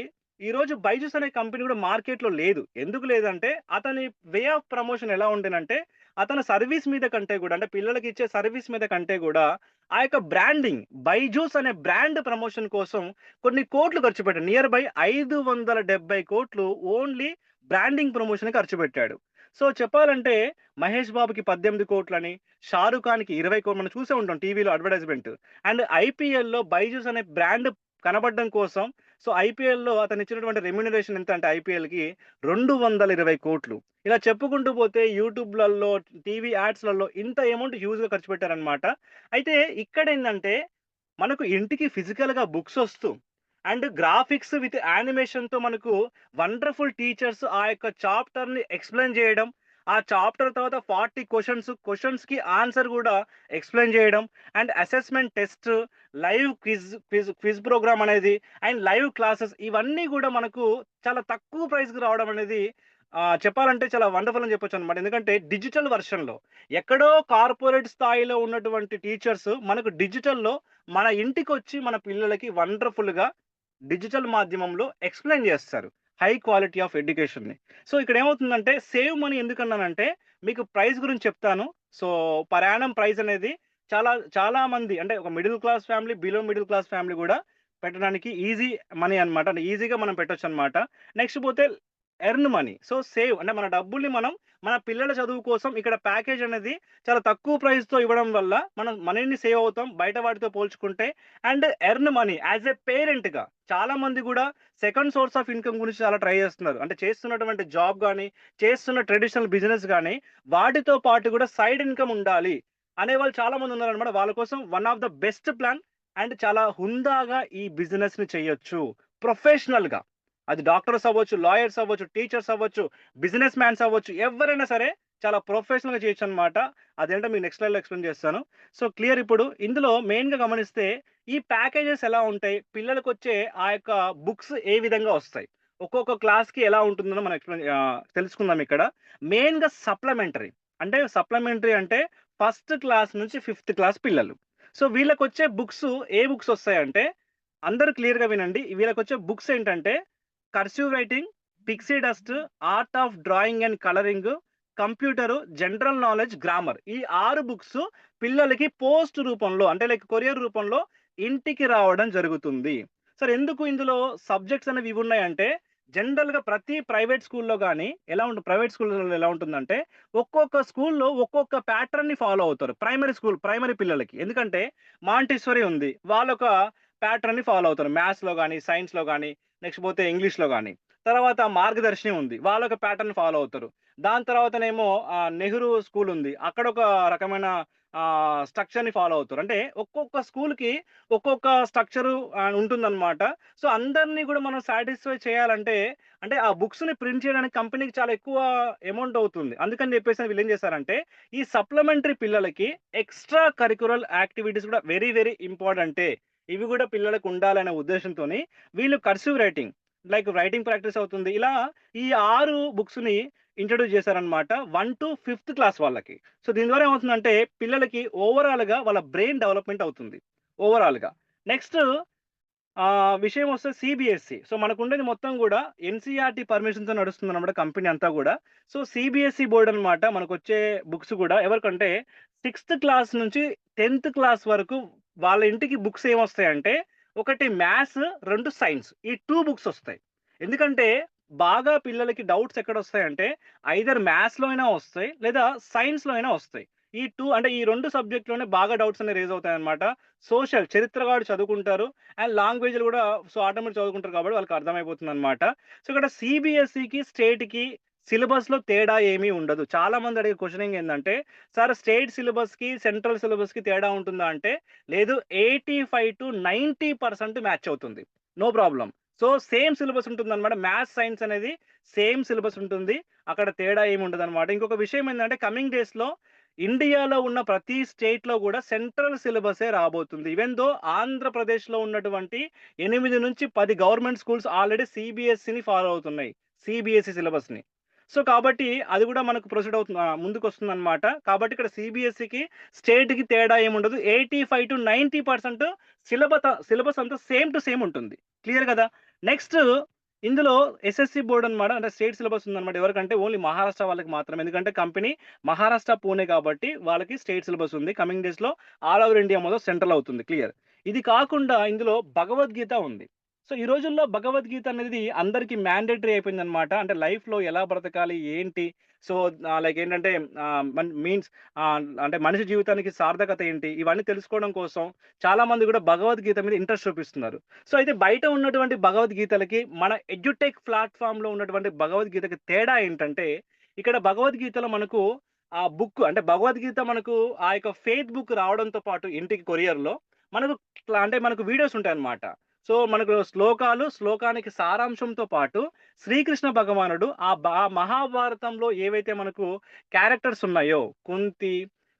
Speaker 1: ఈరోజు బైజూస్ అనే కంపెనీ కూడా మార్కెట్‌లో లేదు. ఎందుకు లేదంటే అతని వే ఆఫ్ ప్రమోషన్ ఎలా ఉండేనంటే అతని సర్వీస్ మీద కంటే గూడా అంటే పిల్లలకి ఇచ్చే సర్వీస్ మీద కంటే గూడా ఆ యొక్క బ్రాండింగ్ బైజూస్ అనే బ్రాండ్ ప్రమోషన్ కోసం కొన్ని కోట్లు ఖర్చు పెట్టాడు. నియర్ బై 570,00,00,000 ఓన్లీ బ్రాండింగ్ ప్రమోషన్‌కి ఖర్చు పెట్టాడు. సో, చెప్పాలంటే 'మహేష్ బాబుకి' 18,00,00,000 'షారుఖ్ ఖాన్‌కి 20,00,00,000 మనం చూసే ఉంటాం టీవీలో అడ్వర్టైజ్‌మెంట్. అండ్ ఐపీఎల్‌లో బైజూస్ అనే బ్రాండ్ కనపడడం కోసం సో, ఐపీఎల్‌లో అతనిచ్చినటువంటి రెమ్యూనరేషన్ ఎంత అంటే ఐపీఎల్‌కి 220,00,00,000. ఇలా చెప్పుకుంటూ పోతే యూట్యూబ్‌లలో, టీవీ యాడ్స్‌లలో ఇంత అమౌంట్ హ్యూజ్‌గా ఖర్చు పెట్టారన్నమాట. అయితే ఇక్కడేందంటే మనకు ఇంటికి ఫిజికల్‌గా బుక్సొస్తూ అండ్ గ్రాఫిక్స్ విత్ యానిమేషన్‌తో మనకు వండర్‌ఫుల్ టీచర్స్ ఆ యొక్క చాప్టర్‌ని ఎక్స్‌ప్లెయిన్ చేయడం. ఆ చాప్టర్ తర్వాత 40 క్వెషన్స్‌కి ఆన్సర్ గూడా ఎక్స్‌ప్లెయిన్ చేయడం. And assessment test, live quiz program అనేది అండ్ లైవ్ క్లాసెస్ ఇవన్నీ గూడా మనకు చాలా తక్కువ ప్రైస్‌కి రావడం అనేది చెప్పాలంటే చాలా వండర్‌ఫుల్ అని చెప్పొచ్చనమాట. ఎందుకంటే డిజిటల్ వెర్షన్‌లో ఎక్కడో కార్పొరేట్ స్థాయిలో ఉన్నటువంటి టీచర్స్ మనకు డిజిటల్‌లో మన ఇంటికొచ్చి మన పిల్లలకి వండర్‌ఫుల్‌గా డిజిటల్ మాధ్యమంలో ఎక్స్‌ప్లెయిన్ జేస్తారు. హై క్వాలిటీ ఆఫ్ ఎడ్యుకేషన్‌ని. సో, ఇక్కడేమవుతుందంటే సేవ్ మనీ ఎందుకన్నానంటే మీకు ప్రైస్ గురించి చెప్తాను. సో, పర్ యానమ్ ప్రైస్ అనేది చాలా చాలా మంది అంటే ఒక middle class family, below middle class family గూడా పెట్టడానికి ఈజీ మనీ అన్నమాట. అంటే ఈజీగా మనం పెట్టొచ్చన్నమాట. నెక్స్ట్ పోతే ఎర్న్ మనీ. సో, సేవ్ అంటే మన డబ్బుల్ని మనం మన పిల్లల చదువు కోసం ఇక్కడ ప్యాకేజ్ అనేది చాలా తక్కువ ప్రైస్‌తో ఇవ్వడం వల్ల మనం మనీని సేవ్ అవుతాం బయట వాటితో పోల్చుకుంటే. And earn money as a పేరెంట్‌గా చాలా మంది గూడా సెకండ్ సోర్స్ ఆఫ్ ఇన్‌కమ్ గురించి చాలా ట్రై జేస్తున్నారు. అంటే చేస్తున్నటువంటి జాబ్ గాని, చేస్తున్న ట్రెడిషనల్ బిజినెస్ గాని, వాటితో పాటు గూడా సైడ్ ఇన్‌కమ్ ఉండాలి అనేవాళ్ళు చాలా మంది ఉన్నారనమాట. వాళ్ళ కోసం one of the best plan and చాలా హుందాగా ఈ బిజినెస్‌ని చేయొచ్చు. ప్రొఫెషనల్‌గా. అది డాక్టర్స్ అవ్వచ్చు, లాయర్స్ అవ్వచ్చు, టీచర్స్ అవ్వచ్చు, బిజినెస్ మ్యాన్స్ అవ్వచ్చు. ఎవ్వరైనా సరే చాలా ప్రొఫెషనల్‌గా చేయొచ్చనమాట. అదేంటో మీకు నెక్స్ట్ స్లైడ్‌లో ఎక్స్‌ప్లెయిన్ చేస్తాను. సో, క్లియర్ ఇప్పుడు ఇందులో మెయిన్‌గా గమనిస్తే ఈ ప్యాకేజెస్ ఎలా ఉంటాయి? పిల్లలకొచ్చే ఆ యొక్క బుక్స్ ఏ విధంగా వస్తాయి? ఒక్కొక్క క్లాస్‌కి ఎలా ఉంటుందో మనం తెలుసుకుందాం ఇక్కడ. మెయిన్‌గా సప్లిమెంటరీ. అంటే సప్లిమెంటరీ అంటే ఫస్ట్ క్లాస్ నుంచి ఫిఫ్త్ క్లాస్ పిల్లలు. సో, వీళ్ళకొచ్చే బుక్స్ ఏ బుక్స్ వస్తాయంటే అందరూ క్లియర్‌గా వినండి. వీళ్ళకొచ్చే బుక్స్ ఏంటంటే cursive writing, Pixie dust, art of drawing and colouring, computer, general knowledge, grammar. ఈ 6 బుక్స్ పిల్లలకి పోస్ట్ రూపంలో అంటే లైక్ కొరియర్ రూపంలో ఇంటికి రావడం జరుగుతుంది. సరే ఎందుకు ఇందులో సబ్జెక్ట్స్ అనేవి ఇవున్నాయంటే జనరల్‌గా ప్రతి ప్రైవేట్ స్కూల్‌లో గాని ప్రైవేట్ స్కూల్‌లో ఎలా ఉంటుందంటే, ఒక్కొక్క స్కూల్‌లో ఒక్కొక్క ప్యాటర్న్‌ని ఫాలో అవుతారు. ప్రైమరీ పిల్లలకి. ఎందుకంటే మాంటిస్సోరీ ఉంది. వాళ్ళొక ప్యాటర్న్‌ని ఫాలో అవుతారు. మ్యాథ్స్‌లో గాని, సైన్స్‌లో గాని, నెక్స్ట్ పోతే ఇంగ్లీష్‌లో గాని. తర్వాత మార్గదర్శిని ఉంది. వాళ్ళొక ప్యాటర్న్ ఫాలో అవుతారు. దాని తర్వాతనేమో నెహ్రూ స్కూల్ ఉంది. అక్కడొక రకమైన స్ట్రక్చర్‌ని ఫాలో అవుతారు. అంటే ఒక్కొక్క స్కూల్‌కి ఒక్కొక్క స్ట్రక్చరు ఉంటుందనమాట. సో, అందరిని గూడా మనం సాటిస్ఫై చేయాలంటే, అంటే ఆ బుక్స్‌ని ప్రింట్ చేయడానికి కంపెనీకి చాలా ఎక్కువ అమౌంట్ అవుతుంది. అందుకని జెప్పేసి వీళ్ళేం జేశారంటే, ఈ సప్లిమెంటరీ పిల్లలకి ఎక్స్‌ట్రా కరిక్యులర్ యాక్టివిటీస్ గూడా వెరీ, వెరీ ఇంపార్టెంటే. ఇవి గూడా పిల్లలకు ఉండాలనే ఉద్దేశ్యంతోని వీళ్ళు cursive writing, like writing practice అవుతుంది. ఇలా ఈ 6 బుక్స్‌ని ఇంట్రొడ్యూస్ చేశారనమాట. 1-5థ్ క్లాస్ వాళ్ళకి. సో, దీని ద్వారా ఏమవుతుందంటే, పిల్లలకి ఓవరాల్‌గా వాళ్ళ బ్రెయిన్ డెవలప్‌మెంట్ అవుతుంది. ఓవరాల్‌గా. నెక్స్ట్ విషయమొస్తే సిబిఎస్‌ఈ. సో, మనకుండేది మొత్తం గూడా ఎన్‌సీఈఆర్‌టీ పర్మిషన్‌తో నడుస్తుందనమాట కంపెనీ అంతా గూడా. సో, సిబిఎస్‌ఈ బోర్డ్ అనమాట మనకొచ్చే బుక్స్ గూడా ఎవరికంటే 6థ్ క్లాస్ నుంచి 10థ్ క్లాస్ వరకు వాళ్ళ ఇంటికి బుక్స్ ఏమొస్తాయంటే, ఒకటి మ్యాథ్స్, 2 సైన్స్. ఈ 2 బుక్స్ ఒస్తాయి. ఎందుకంటే బాగా పిల్లలకి డౌట్స్ ఎక్కడొస్తాయంటే, ఐదర్ మ్యాథ్స్‌లో అయినా వస్తాయి, లేదా సైన్స్‌లో అయినా వస్తాయి. ఈ 2 అంటే ఈ 2 సబ్జెక్ట్‌లోనే బాగా డౌట్స్ అనేవి రైజ్ అవుతాయన్నమాట. సోషల్ చరిత్ర కూడా చదువుకుంటారు. అండ్ లాంగ్వేజ్‌లు గూడా సో, ఆటోమేటిక్ చదువుకుంటారు కాబట్టి వాళ్ళకి అర్థమైపోతుందనమాట. సో, ఇక్కడ సీబీఎస్ఈకి, స్టేట్‌కి సిలబస్‌లో తేడా ఏమీ ఉండదు. చాలామంది అడిగే క్వెషనింగ్ ఏందంటే, "సార్ స్టేట్ సిలబస్‌కి, సెంట్రల్ సిలబస్‌కి తేడా ఉంటుందా?" అంటే, లేదు 85-90% మ్యాచ్ అవుతుంది. No problem. So, same syllabus ఉంటుందనమాట. మ్యాథ్స్, సైన్స్ అనేది సేమ్ సిలబస్ ఉంటుంది. అక్కడ తేడా ఏమి ఉండదనమాట. ఇంకొక విషయం ఏందంటే, కమింగ్ డేస్‌లో ఇండియాలో ఉన్న ప్రతి స్టేట్‌లో గూడా సెంట్రల్ సిలబసే రాబోతుంది. ఈవెన్ దో ఆంధ్రప్రదేశ్‌లో ఉన్నటువంటి 8-10 గవర్నమెంట్ స్కూల్స్ ఆల్రెడీ సీబీఎస్‌ఈని ఫాలో అవుతున్నాయి. సీబీఎస్‌ఈ సిలబస్‌ని. సో, కాబట్టి అది గూడా మనకు ముందుకొస్తుందనమాట. కాబట్టి ఇక్కడ సీబీఎస్‌ఈకి, స్టేట్‌కి తేడా ఏముండదు. 85-90% సిలబస్ అంతా సేమ్ టు సేమ్ ఉంటుంది. క్లియర్ గదా! నెక్స్ట్ ఇందులో ఎస్ఎస్‌సి బోర్డ్ అనమాట. అంటే స్టేట్ సిలబస్ ఉందనమాట. ఎవరికంటే ఓన్లీ మహారాష్ట్ర వాళ్ళకి మాత్రమే. ఎందుకంటే కంపెనీ మహారాష్ట్ర, పూణే కాబట్టి వాళ్ళకి స్టేట్ సిలబస్ ఉంది. కమింగ్ డేస్‌లో ఆల్ ఓవర్ ఇండియా మొత్తం సెంట్రల్ అవుతుంది. క్లియర్. ఇది కాకుండా ఇందులో భగవద్గీత ఉంది. సో, ఈ రోజుల్లో భగవద్గీత అనేది అందరికి మ్యాండేటరీ అయిపోయిందనమాట. అంటే లైఫ్‌లో ఎలా బ్రతకాలి? ఏంటి? సో, లైక్ ఏంటంటే మీన్స్ అంటే మనిషి జీవితానికి సార్థకత ఏంటి? ఇవన్నీ తెలుసుకోవడం కోసం చాలామంది కూడా భగవద్గీత మీద ఇంట్రెస్ట్ చూపిస్తున్నారు. సో, అయితే బయట ఉన్నటువంటి భగవద్గీతలకి, మన ఎడ్యుటెక్ ప్లాట్‌ఫార్మ్‌లో ఉన్నటువంటి భగవద్గీతకి తేడా ఏంటంటే, ఇక్కడ భగవద్గీతలో మనకు ఆ బుక్ అంటే భగవద్గీత మనకు ఆ యొక్క ఫెయిత్ బుక్ రావడంతో పాటు ఇంటికి కొరియర్‌లో మనకు మనకు వీడియోస్ ఉంటాయన్నమాట. సో, మనకు శ్లోకానికి సారాంశంతో పాటు శ్రీకృష్ణ భగవానుడు మహాభారతంలో ఏవైతే మనకు క్యారెక్టర్స్ ఉన్నాయో, కుంతి,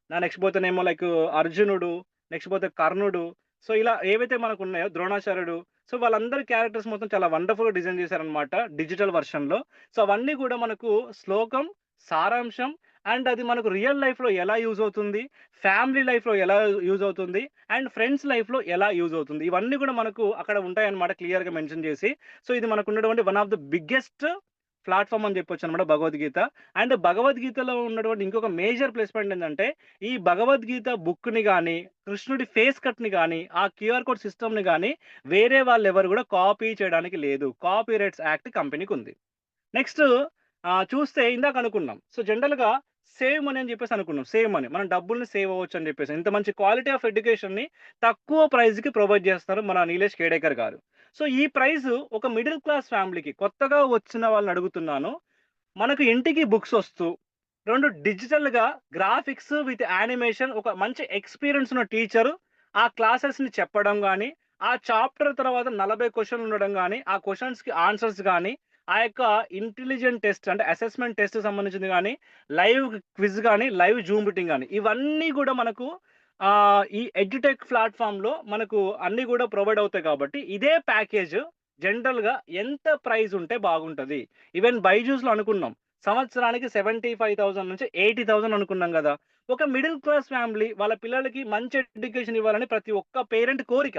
Speaker 1: నెక్స్ట్ పోతేనేమో లైక్ అర్జునుడు, నెక్స్ట్ పోతే కర్ణుడు, సో, ఇలా ఏవైతే మనకున్నాయో ద్రోణాచార్యుడు. సో, వాళ్ళందరి క్యారెక్టర్స్ మొత్తం చాలా వండర్‌ఫుల్‌గా డిజైన్ చేశారనమాట డిజిటల్ వెర్షన్‌లో. సో, అవన్నీ గూడా మనకు శ్లోకం, సారాంశం అండ్ అది మనకు రియల్ లైఫ్‌లో ఎలా యూజ్ అవుతుంది, ఫ్యామిలీ లైఫ్‌లో ఎలా యూజ్ అవుతుంది, అండ్ ఫ్రెండ్స్ లైఫ్‌లో ఎలా యూజ్ అవుతుంది. ఇవన్నీ గూడా మనకు అక్కడ ఉంటాయన్నమాట క్లియర్‌గా మెన్షన్ చేసి. సో, ఇది మనకున్నటువంటి one of the biggest platform అని చెప్పొచ్చనమాట భగవద్గీత. అండ్ భగవద్గీతలో ఉన్నటువంటి ఇంకొక మేజర్ ప్లస్ పాయింట్ ఏందంటే, ఈ భగవద్గీత బుక్‌ని గాని, కృష్ణుడి ఫేస్ కట్‌ని గాని, ఆ క్యూఆర్ కోడ్ సిస్టమ్‌ని గాని వేరే వాళ్ళెవరు గూడా కాపీ చేయడానికి లేదు. Copyrights act కంపెనీకుంది. నెక్స్ట్ చూస్తే ఇందాక అనుకున్నాం. సో, జనరల్‌గా సేవ్ మనీ అని చెప్పేసి అనుకున్నాం. Save money. మనం డబ్బుల్ని సేవ్ అవ్వచ్చు అని చెప్పేసి. ఇంత మంచి క్వాలిటీ ఆఫ్ ఎడ్యుకేషన్‌ని తక్కువ ప్రైస్‌కి ప్రొవైడ్ చేస్తున్నారు మన నీలేష్ కేడేకర్ గారు. సో, ఈ ప్రైసు ఒక మిడిల్ క్లాస్ ఫ్యామిలీకి కొత్తగా వచ్చిన వాళ్ళని అడుగుతున్నాను. మనకు ఇంటికి బుక్స్ వస్తూ, 2 డిజిటల్‌గా గ్రాఫిక్స్ విత్ యానిమేషన్ ఒక మంచి ఎక్స్‌పీరియన్స్ ఉన్న టీచరు ఆ క్లాసెస్‌ని చెప్పడం గాని, ఆ చాప్టర్ తర్వాత 40 క్వెషన్‌లు ఉండడం గాని, ఆ క్వెషన్స్‌కి ఆన్సర్స్ గాని, ఆ యొక్క ఇంటెలిజెంట్ టెస్ట్ అంటే అసెస్మెంట్ టెస్ట్‌కి సంబంధించింది గాని, లైవ్ క్విజ్ గాని, లైవ్ జూమ్ మీటింగ్ గాని, ఇవన్నీ గూడా మనకు ఈ ఎడ్యుటెక్ ప్లాట్‌ఫార్మ్‌లో మనకు అన్నీ గూడా ప్రొవైడ్ అవుతాయి కాబట్టి, ఇదే ప్యాకేజ్ జనరల్‌గా ఎంత ప్రైస్ ఉంటే బాగుంటది? ఈవెన్ బైజూస్‌లో అనుకున్నాం. సంవత్సరానికి 75,000 నుంచి 80,000 అనుకున్నాం గదా! ఒక మిడిల్ క్లాస్ ఫ్యామిలీ వాళ్ళ పిల్లలకి మంచి ఎడ్యుకేషన్ ఇవ్వాలని ప్రతి ఒక్క పేరెంట్ కోరిక.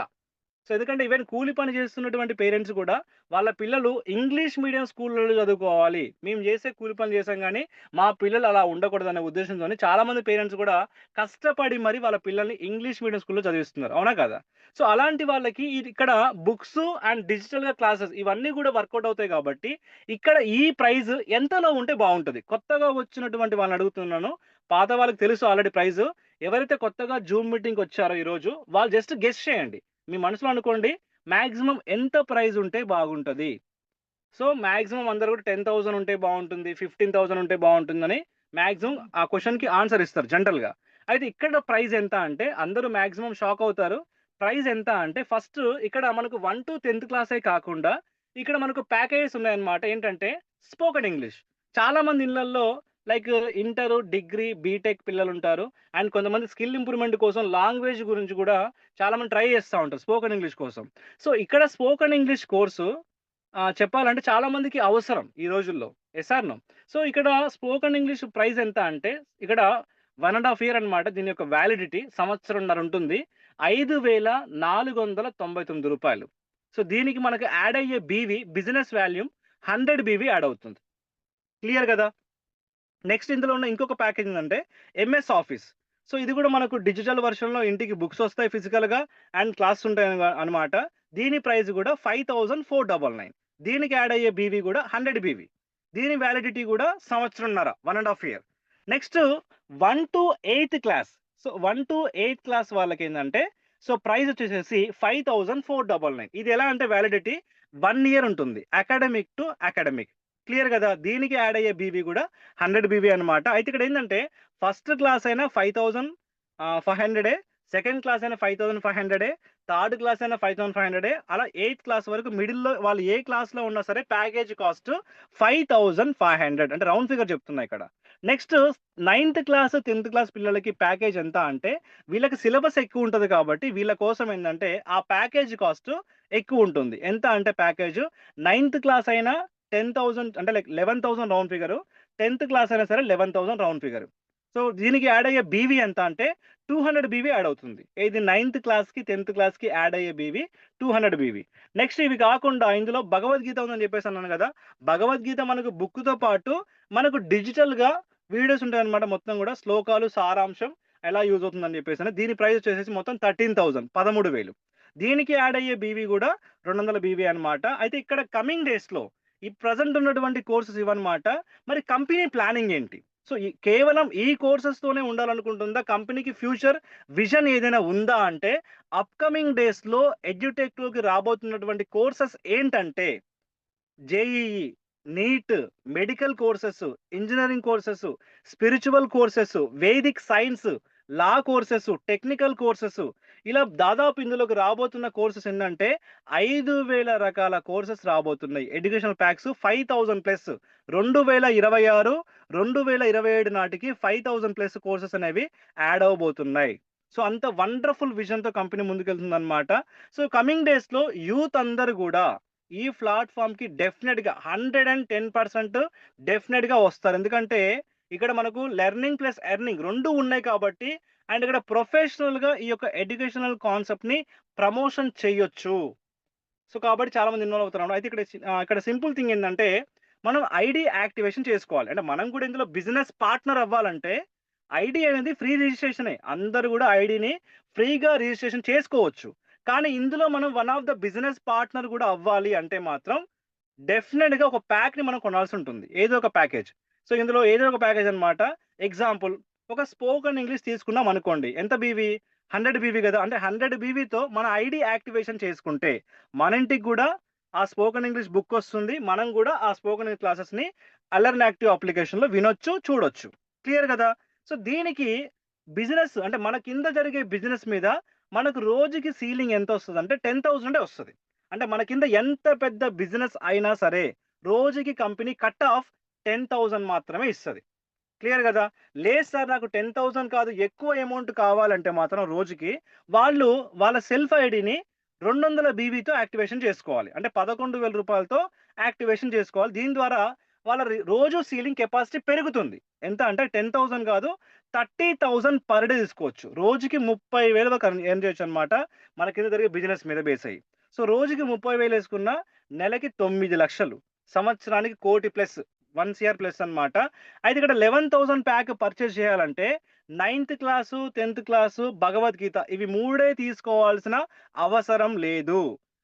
Speaker 1: సో, ఎందుకంటే ఈవెన్ కూలి పని చేస్తున్నటువంటి పేరెంట్స్ కూడా వాళ్ళ పిల్లలు ఇంగ్లీష్ మీడియం స్కూల్‌లలో చదువుకోవాలి. మేము చేసే కూలి పని చేసాం గానీ, మా పిల్లలు అలా ఉండకూడదనే ఉద్దేశంతోని చాలామంది పేరెంట్స్ కూడా కష్టపడి మరి వాళ్ళ పిల్లల్ని ఇంగ్లీష్ మీడియం స్కూల్‌లో చదివిస్తున్నారు. అవునా కాదా? సో, అలాంటి వాళ్ళకి ఇది ఇక్కడ బుక్స్ అండ్ డిజిటల్‌గా క్లాసెస్ ఇవన్నీ కూడా వర్కౌట్ అవుతాయి కాబట్టి, ఇక్కడ ఈ ప్రైస్ ఎంతలో ఉంటే బావుంటది? కొత్తగా వచ్చినటువంటి వాళ్ళని అడుగుతున్నాను. పాత వాళ్ళకి తెలుసు ఆల్రెడీ ప్రైసు. ఎవరైతే కొత్తగా జూమ్ మీటింగ్‌కొచ్చారో ఈరోజు వాళ్ళు జస్ట్ గెస్ చేయండి. మీ మనసులో అనుకోండి. మాక్సిమం ఎంత ప్రైస్ ఉంటే బాగుంటది? సో, మాక్సిమం అందరూ కూడా 10,000 ఉంటే బావుంటుంది. 15,000 ఉంటే బావుంటుందని మాక్సిమం ఆ క్వెషన్‌కి ఆన్సర్ ఇస్తారు జనరల్‌గా. అయితే ఇక్కడ ప్రైస్ ఎంత అంటే అందరూ మాక్సిమం షాక్ అవుతారు. ప్రైస్ ఎంత అంటే ఫస్ట్ ఇక్కడ మనకు 1-10థ్ క్లాసే కాకుండా ఇక్కడ మనకు ప్యాకేజెస్ ఉన్నాయన్నమాట. ఏంటంటే స్పోకెన్ ఇంగ్లీష్. చాలా మంది ఇళ్లల్లో లైక్ ఇంటరు, డిగ్రీ, బీటెక్ పిల్లలుంటారు. అండ్ కొంతమంది స్కిల్ ఇంప్రూవ్‌మెంట్ కోసం లాంగ్వేజ్ గురించి కూడా చాలా మంది ట్రై చేస్తా ఉంటారు స్పోకెన్ ఇంగ్లీష్ కోసం. సో, ఇక్కడ స్పోకెన్ ఇంగ్లీష్ కోర్సు చెప్పాలంటే చాలా మందికి అవసరం ఈ రోజుల్లో. Yes or no? సో, ఇక్కడ స్పోకెన్ ఇంగ్లీష్ ప్రైస్ ఎంత అంటే ఇక్కడ 1 ½ ఇయర్ అన్నమాట. దీని యొక్క వ్యాలిడిటీ సంవత్సరంన్నర ఉంటుంది. రూ. 5,499. సో, దీనికి మనకు యాడ్ అయ్యే బిజినెస్ వాల్యూమ్ 100 బీవీ యాడ్ అవుతుంది. క్లియర్ గదా! నెక్స్ట్ ఇందులో ఉన్న ఇంకొక ప్యాకేజ్ ఏందంటే ఎంఎస్ ఆఫీస్. సో, ఇది గూడా మనకు డిజిటల్ వెర్షన్‌లో ఇంటికి బుక్స్ ఒస్తాయి ఫిజికల్‌గా అండ్ క్లాసెస్ ఉంటాయి అన్నమాట. దీని ప్రైస్ గూడా 5,499. దీనికి యాడ్ అయ్యే బీవీ గూడా 100 బీవీ. దీని వ్యాలిడిటీ గూడా సంవత్సరంన్నర 1 ½ year. Next 1-8 class. So, 1-8 class వాళ్ళకేందంటే సో, ప్రైస్ వచ్చేసేసి 5,499. ఇది ఎలా అంటే వ్యాలిడిటీ 1 ఇయర్ ఉంటుంది. Academic to academic. క్లియర్ గదా! దీనికి యాడ్ అయ్యే బీవీ గూడా 100 బీవీ అన్నమాట. అయితే ఇక్కడేందంటే ఫస్ట్ క్లాస్ అయినా 5,500 సెకండ్ క్లాస్ అయినా 5,500 థర్డ్ క్లాస్ అయినా 5,500 అలా ఎయిత్ క్లాస్ వరకు మిడిల్‌లో వాళ్ళు ఏ క్లాస్‌లో ఉన్నా సరే ప్యాకేజ్ కాస్ట్ 5,500 అంటే రౌండ్ ఫిగర్ చెప్తున్నా ఇక్కడ. నెక్స్ట్ నైన్త్ క్లాస్, 10థ్ క్లాస్ పిల్లలకి ప్యాకేజ్ ఎంత అంటే వీళ్ళకి సిలబస్ ఎక్కువ ఉంటది కాబట్టి వీళ్ళ కోసం ఏందంటే ఆ ప్యాకేజ్ కాస్ట్ ఎక్కువుంటుంది. ఎంత అంటే ప్యాకేజ్ నైన్త్ క్లాస్ అయినా 10,000 అంటే లైక్ 11,000 రౌండ్ ఫిగరు. 10థ్ క్లాస్ అయినా సరే 11,000 రౌండ్ ఫిగరు. సో, దీనికి యాడ్ అయ్యే బీవీ ఎంత అంటే 200 బీవీ యాడ్ అవుతుంది. ఇది నైన్త్ క్లాస్‌కి, 10థ్ క్లాస్‌కి యాడ్ అయ్యే బీవీ 200 బీవీ. నెక్స్ట్ ఇవి కాకుండా ఇందులో భగవద్గీత ఉందని చెప్పేసి అన్నాను గదా! భగవద్గీత మనకు బుక్‌తో పాటు మనకు డిజిటల్‌గా వీడియోస్ ఉంటాయన్నమాట మొత్తం గూడా. శ్లోకాలు, సారాంశం ఎలా యూజ్ అవుతుందని చెప్పేసని. దీని ప్రైస్ వచ్చేసేసి మొత్తం 13,000 13,000. దీనికి యాడ్ అయ్యే బీవీ గూడా 200 బీవీ అన్నమాట. అయితే ఇక్కడ కమింగ్ డేస్‌లో ఈ ప్రెజెంట్ ఉన్నటువంటి కోర్సెస్ ఇవన్నమాట. మరి కంపెనీ ప్లానింగ్ ఏంటి? సో, కేవలం ఈ కోర్సెస్‌తోనే ఉండాలనుకుంటుందా? కంపెనీకి ఫ్యూచర్ విజన్ ఏదైనా ఉందా అంటే అప్‌కమింగ్ డేస్‌లో ఎడ్యుటెక్‌లోకి రాబోతున్నటువంటి కోర్సెస్ ఏంటంటే JEE, NEET, medical courses, engineering courses, spiritual courses, vedic science, law courses, technical courses ఇలా దాదాపు ఇందులోకి రాబోతున్న కోర్సెస్ ఏందంటే 5,000 రకాల కోర్సెస్ రాబోతున్నాయి. ఎడ్యుకేషనల్ ప్యాక్స్ 5,000 ప్లస్ 2026, 2027 నాటికి 5,000 ప్లస్ కోర్సెస్ అనేవి యాడ్ అవ్వబోతున్నాయి. సో, అంత వండర్‌ఫుల్ విజన్‌తో కంపెనీ ముందుకెళ్తుందన్నమాట. సో, కమింగ్ డేస్‌లో యూత్ అందరూ గూడా ఈ ప్లాట్‌ఫార్మ్‌కి డెఫినిట్‌గా 110% డెఫినిట్‌గా వస్తారు. ఎందుకంటే ఇక్కడ మనకు లెర్నింగ్ ప్లస్ ఎర్నింగ్ 2 ఉన్నాయి కాబట్టి అండ్ ఇక్కడ ప్రొఫెషనల్‌గా ఈ యొక్క ఎడ్యుకేషనల్ కాన్సెప్ట్‌ని ప్రమోషన్ చేయొచ్చు. సో, కాబట్టి చాలా మంది ఇన్వాల్వ్ అవుతున్నారు. అయితే ఇక్కడ సింపుల్ థింగ్ ఏందంటే మనం ఐడీ యాక్టివేషన్ చేసుకోవాలి. అంటే మనం కూడా ఇందులో బిజినెస్ పార్ట్నర్ అవ్వాలంటే ఐడీ అనేది ఫ్రీ రిజిస్ట్రేషనే. అందరూ గూడా ఐడీని ఫ్రీగా రిజిస్ట్రేషన్ చేసుకోవచ్చు. కానీ ఇందులో మనం one of the business partner గూడా అవ్వాలి అంటే మాత్రం డెఫినిట్‌గా ఒక ప్యాక్‌ని మనం కొనాల్సుంటుంది. ఏదో ఒక ప్యాకేజ్. సో, ఇందులో ఏదో ఒక ప్యాకేజ్ అన్నమాట. ఎగ్జాంపుల్ ఒక స్పోకెన్ ఇంగ్లీష్ తీసుకున్నాం అనుకోండి. ఎంత బీవీ? 100 బీవీ గదా! అంటే 100 బీవీతో మన ఐడీ యాక్టివేషన్ చేసుకుంటే మన ఇంటికి గూడా ఆ స్పోకెన్ ఇంగ్లీష్ బుక్కొస్తుంది. మనం గూడా ఆ స్పోకెన్ ఇంగ్లీష్ క్లాసెస్‌ని అలర్న్ యాక్టివ్ అప్లికేషన్‌లో వినొచ్చు, చూడొచ్చు. క్లియర్ గదా! సో, దీనికి బిజినెస్ అంటే మన కింద జరిగే బిజినెస్ మీద మనకు రోజుకి సీలింగ్ ఎంతొస్తదంటే 10,000 ఒస్తది. అంటే మన కింద ఎంత పెద్ద బిజినెస్ అయినా సరే, రోజుకి కంపెనీ కట్ ఆఫ్ 10,000 మాత్రమే ఇస్తది. క్లియర్ గదా! లేదు సార్ నాకు 10,000 కాదు ఎక్కువ అమౌంట్ కావాలంటే మాత్రం రోజుకి వాళ్ళు వాళ్ళ సెల్ఫ్ ఐడీని 200 బీవీతో యాక్టివేషన్ చేసుకోవాలి. అంటే రూ. 11,000 యాక్టివేషన్ చేసుకోవాలి. దీని ద్వారా వాళ్ళ రోజు సీలింగ్ కెపాసిటీ పెరుగుతుంది. ఎంత అంటే 10,000 కాదు, 30,000 పర్ డే తీసుకోవచ్చు. రోజుకి 30,000 వరకు ఎర్న్ చేయొచ్చనమాట. మన కింద జరిగే బిజినెస్ మీద బేస్ అయ్యి. సో, రోజుకి 30,000 యేసుకున్న నెలకి 9,00,000, సంవత్సరానికి 1,00,00,000+, 1,00,00,000 ప్లస్ అనమాట. అయితే ఇక్కడ 11,000 ప్యాక్ పర్చేజ్ చేయాలంటే 9థ్ క్లాసు, 10థ్ క్లాసు, భగవద్గీత ఇవి 3 తీసుకోవాల్సిన అవసరం లేదు.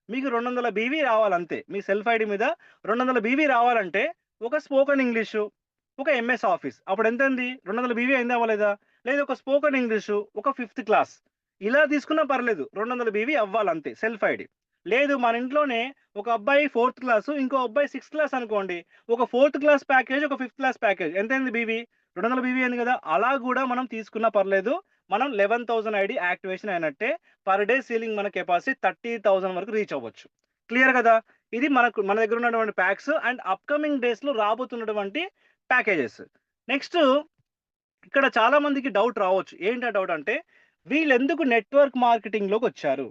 Speaker 1: మీకు 200 బీవీ రావాలంతే. మీ సెల్ఫ్ ఐడీ మీద 200 బీవీ రావాలంటే ఒక స్పోకెన్ ఇంగ్లీషు, ఒక ఎంఎస్ ఆఫీస్. అప్పుడెంతండి? 200 బీవీ అయిందా అవ్వలేదా? లేదు, ఒక స్పోకెన్ ఇంగ్లీషు, ఒక ఫిఫ్త్ క్లాస్. ఇలా తీసుకున్నా పర్లేదు. 200 బీవీ అవ్వాలంతే సెల్ఫ్ ఐడీ. లేదు, మన ఇంట్లోనే ఒక అబ్బాయి ఫోర్త్ క్లాసు, ఇంకో అబ్బాయి సిక్స్త్ క్లాస్ అనుకోండి. ఒక ఫోర్త్ క్లాస్ ప్యాకేజ్, ఒక ఫిఫ్త్ క్లాస్ ప్యాకేజ్. ఎంతైంది బీవీ? 200 బీవీ అయింది కదా! అలా గూడా మనం తీసుకున్నా పర్లేదు. మనం 11,000 ఐడీ యాక్టివేషన్ అయినట్టే. పర్ డే సీలింగ్ మన కెపాసిటీ 30,000 వరకు రీచ్ అవ్వచ్చు. క్లియర్ కదా! ఇది మన దగ్గర ఉన్నటువంటి ప్యాక్స్ అండ్ అప్‌కమింగ్ డేస్‌లో రాబోతున్నటువంటి ప్యాకేజెస్. నెక్స్ట్ ఇక్కడ చాలా మందికి డౌట్ రావచ్చు. ఏంటి ఆ డౌట్ అంటే, వీళ్ళెందుకు నెట్వర్క్ మార్కెటింగ్‌లోకొచ్చారు?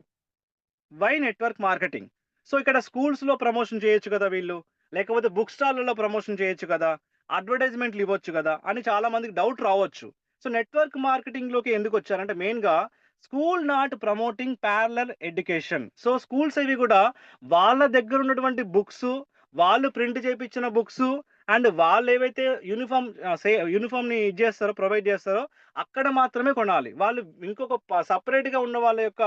Speaker 1: Why network marketing? సో, ఇక్కడ స్కూల్స్‌లో ప్రమోషన్ చేయొచ్చు కదా వీళ్ళు. లేకపోతే బుక్ స్టాల్‌లలో ప్రమోషన్ చేయొచ్చు కదా! అడ్వర్టైజ్‌మెంట్‌లు ఇవ్వచ్చు కదా! అని చాలా మందికి డౌట్ రావచ్చు. సో, నెట్వర్క్ మార్కెటింగ్‌లోకి ఎందుకొచ్చారంటే మెయిన్‌గా school not promoting parallel education. So, schools ఇవి గూడా వాళ్ళ దగ్గర ఉన్నటువంటి బుక్సు, వాళ్ళు ప్రింట్ చేపిచ్చిన బుక్సు అండ్ వాళ్ళేవైతే యూనిఫార్మ్‌ని ఇది జేస్తారో, ప్రొవైడ్ జేస్తారో అక్కడ మాత్రమే కొనాలి. వాళ్ళు ఇంకొక సెపరేట్‌గా ఉన్న వాళ్ళ యొక్క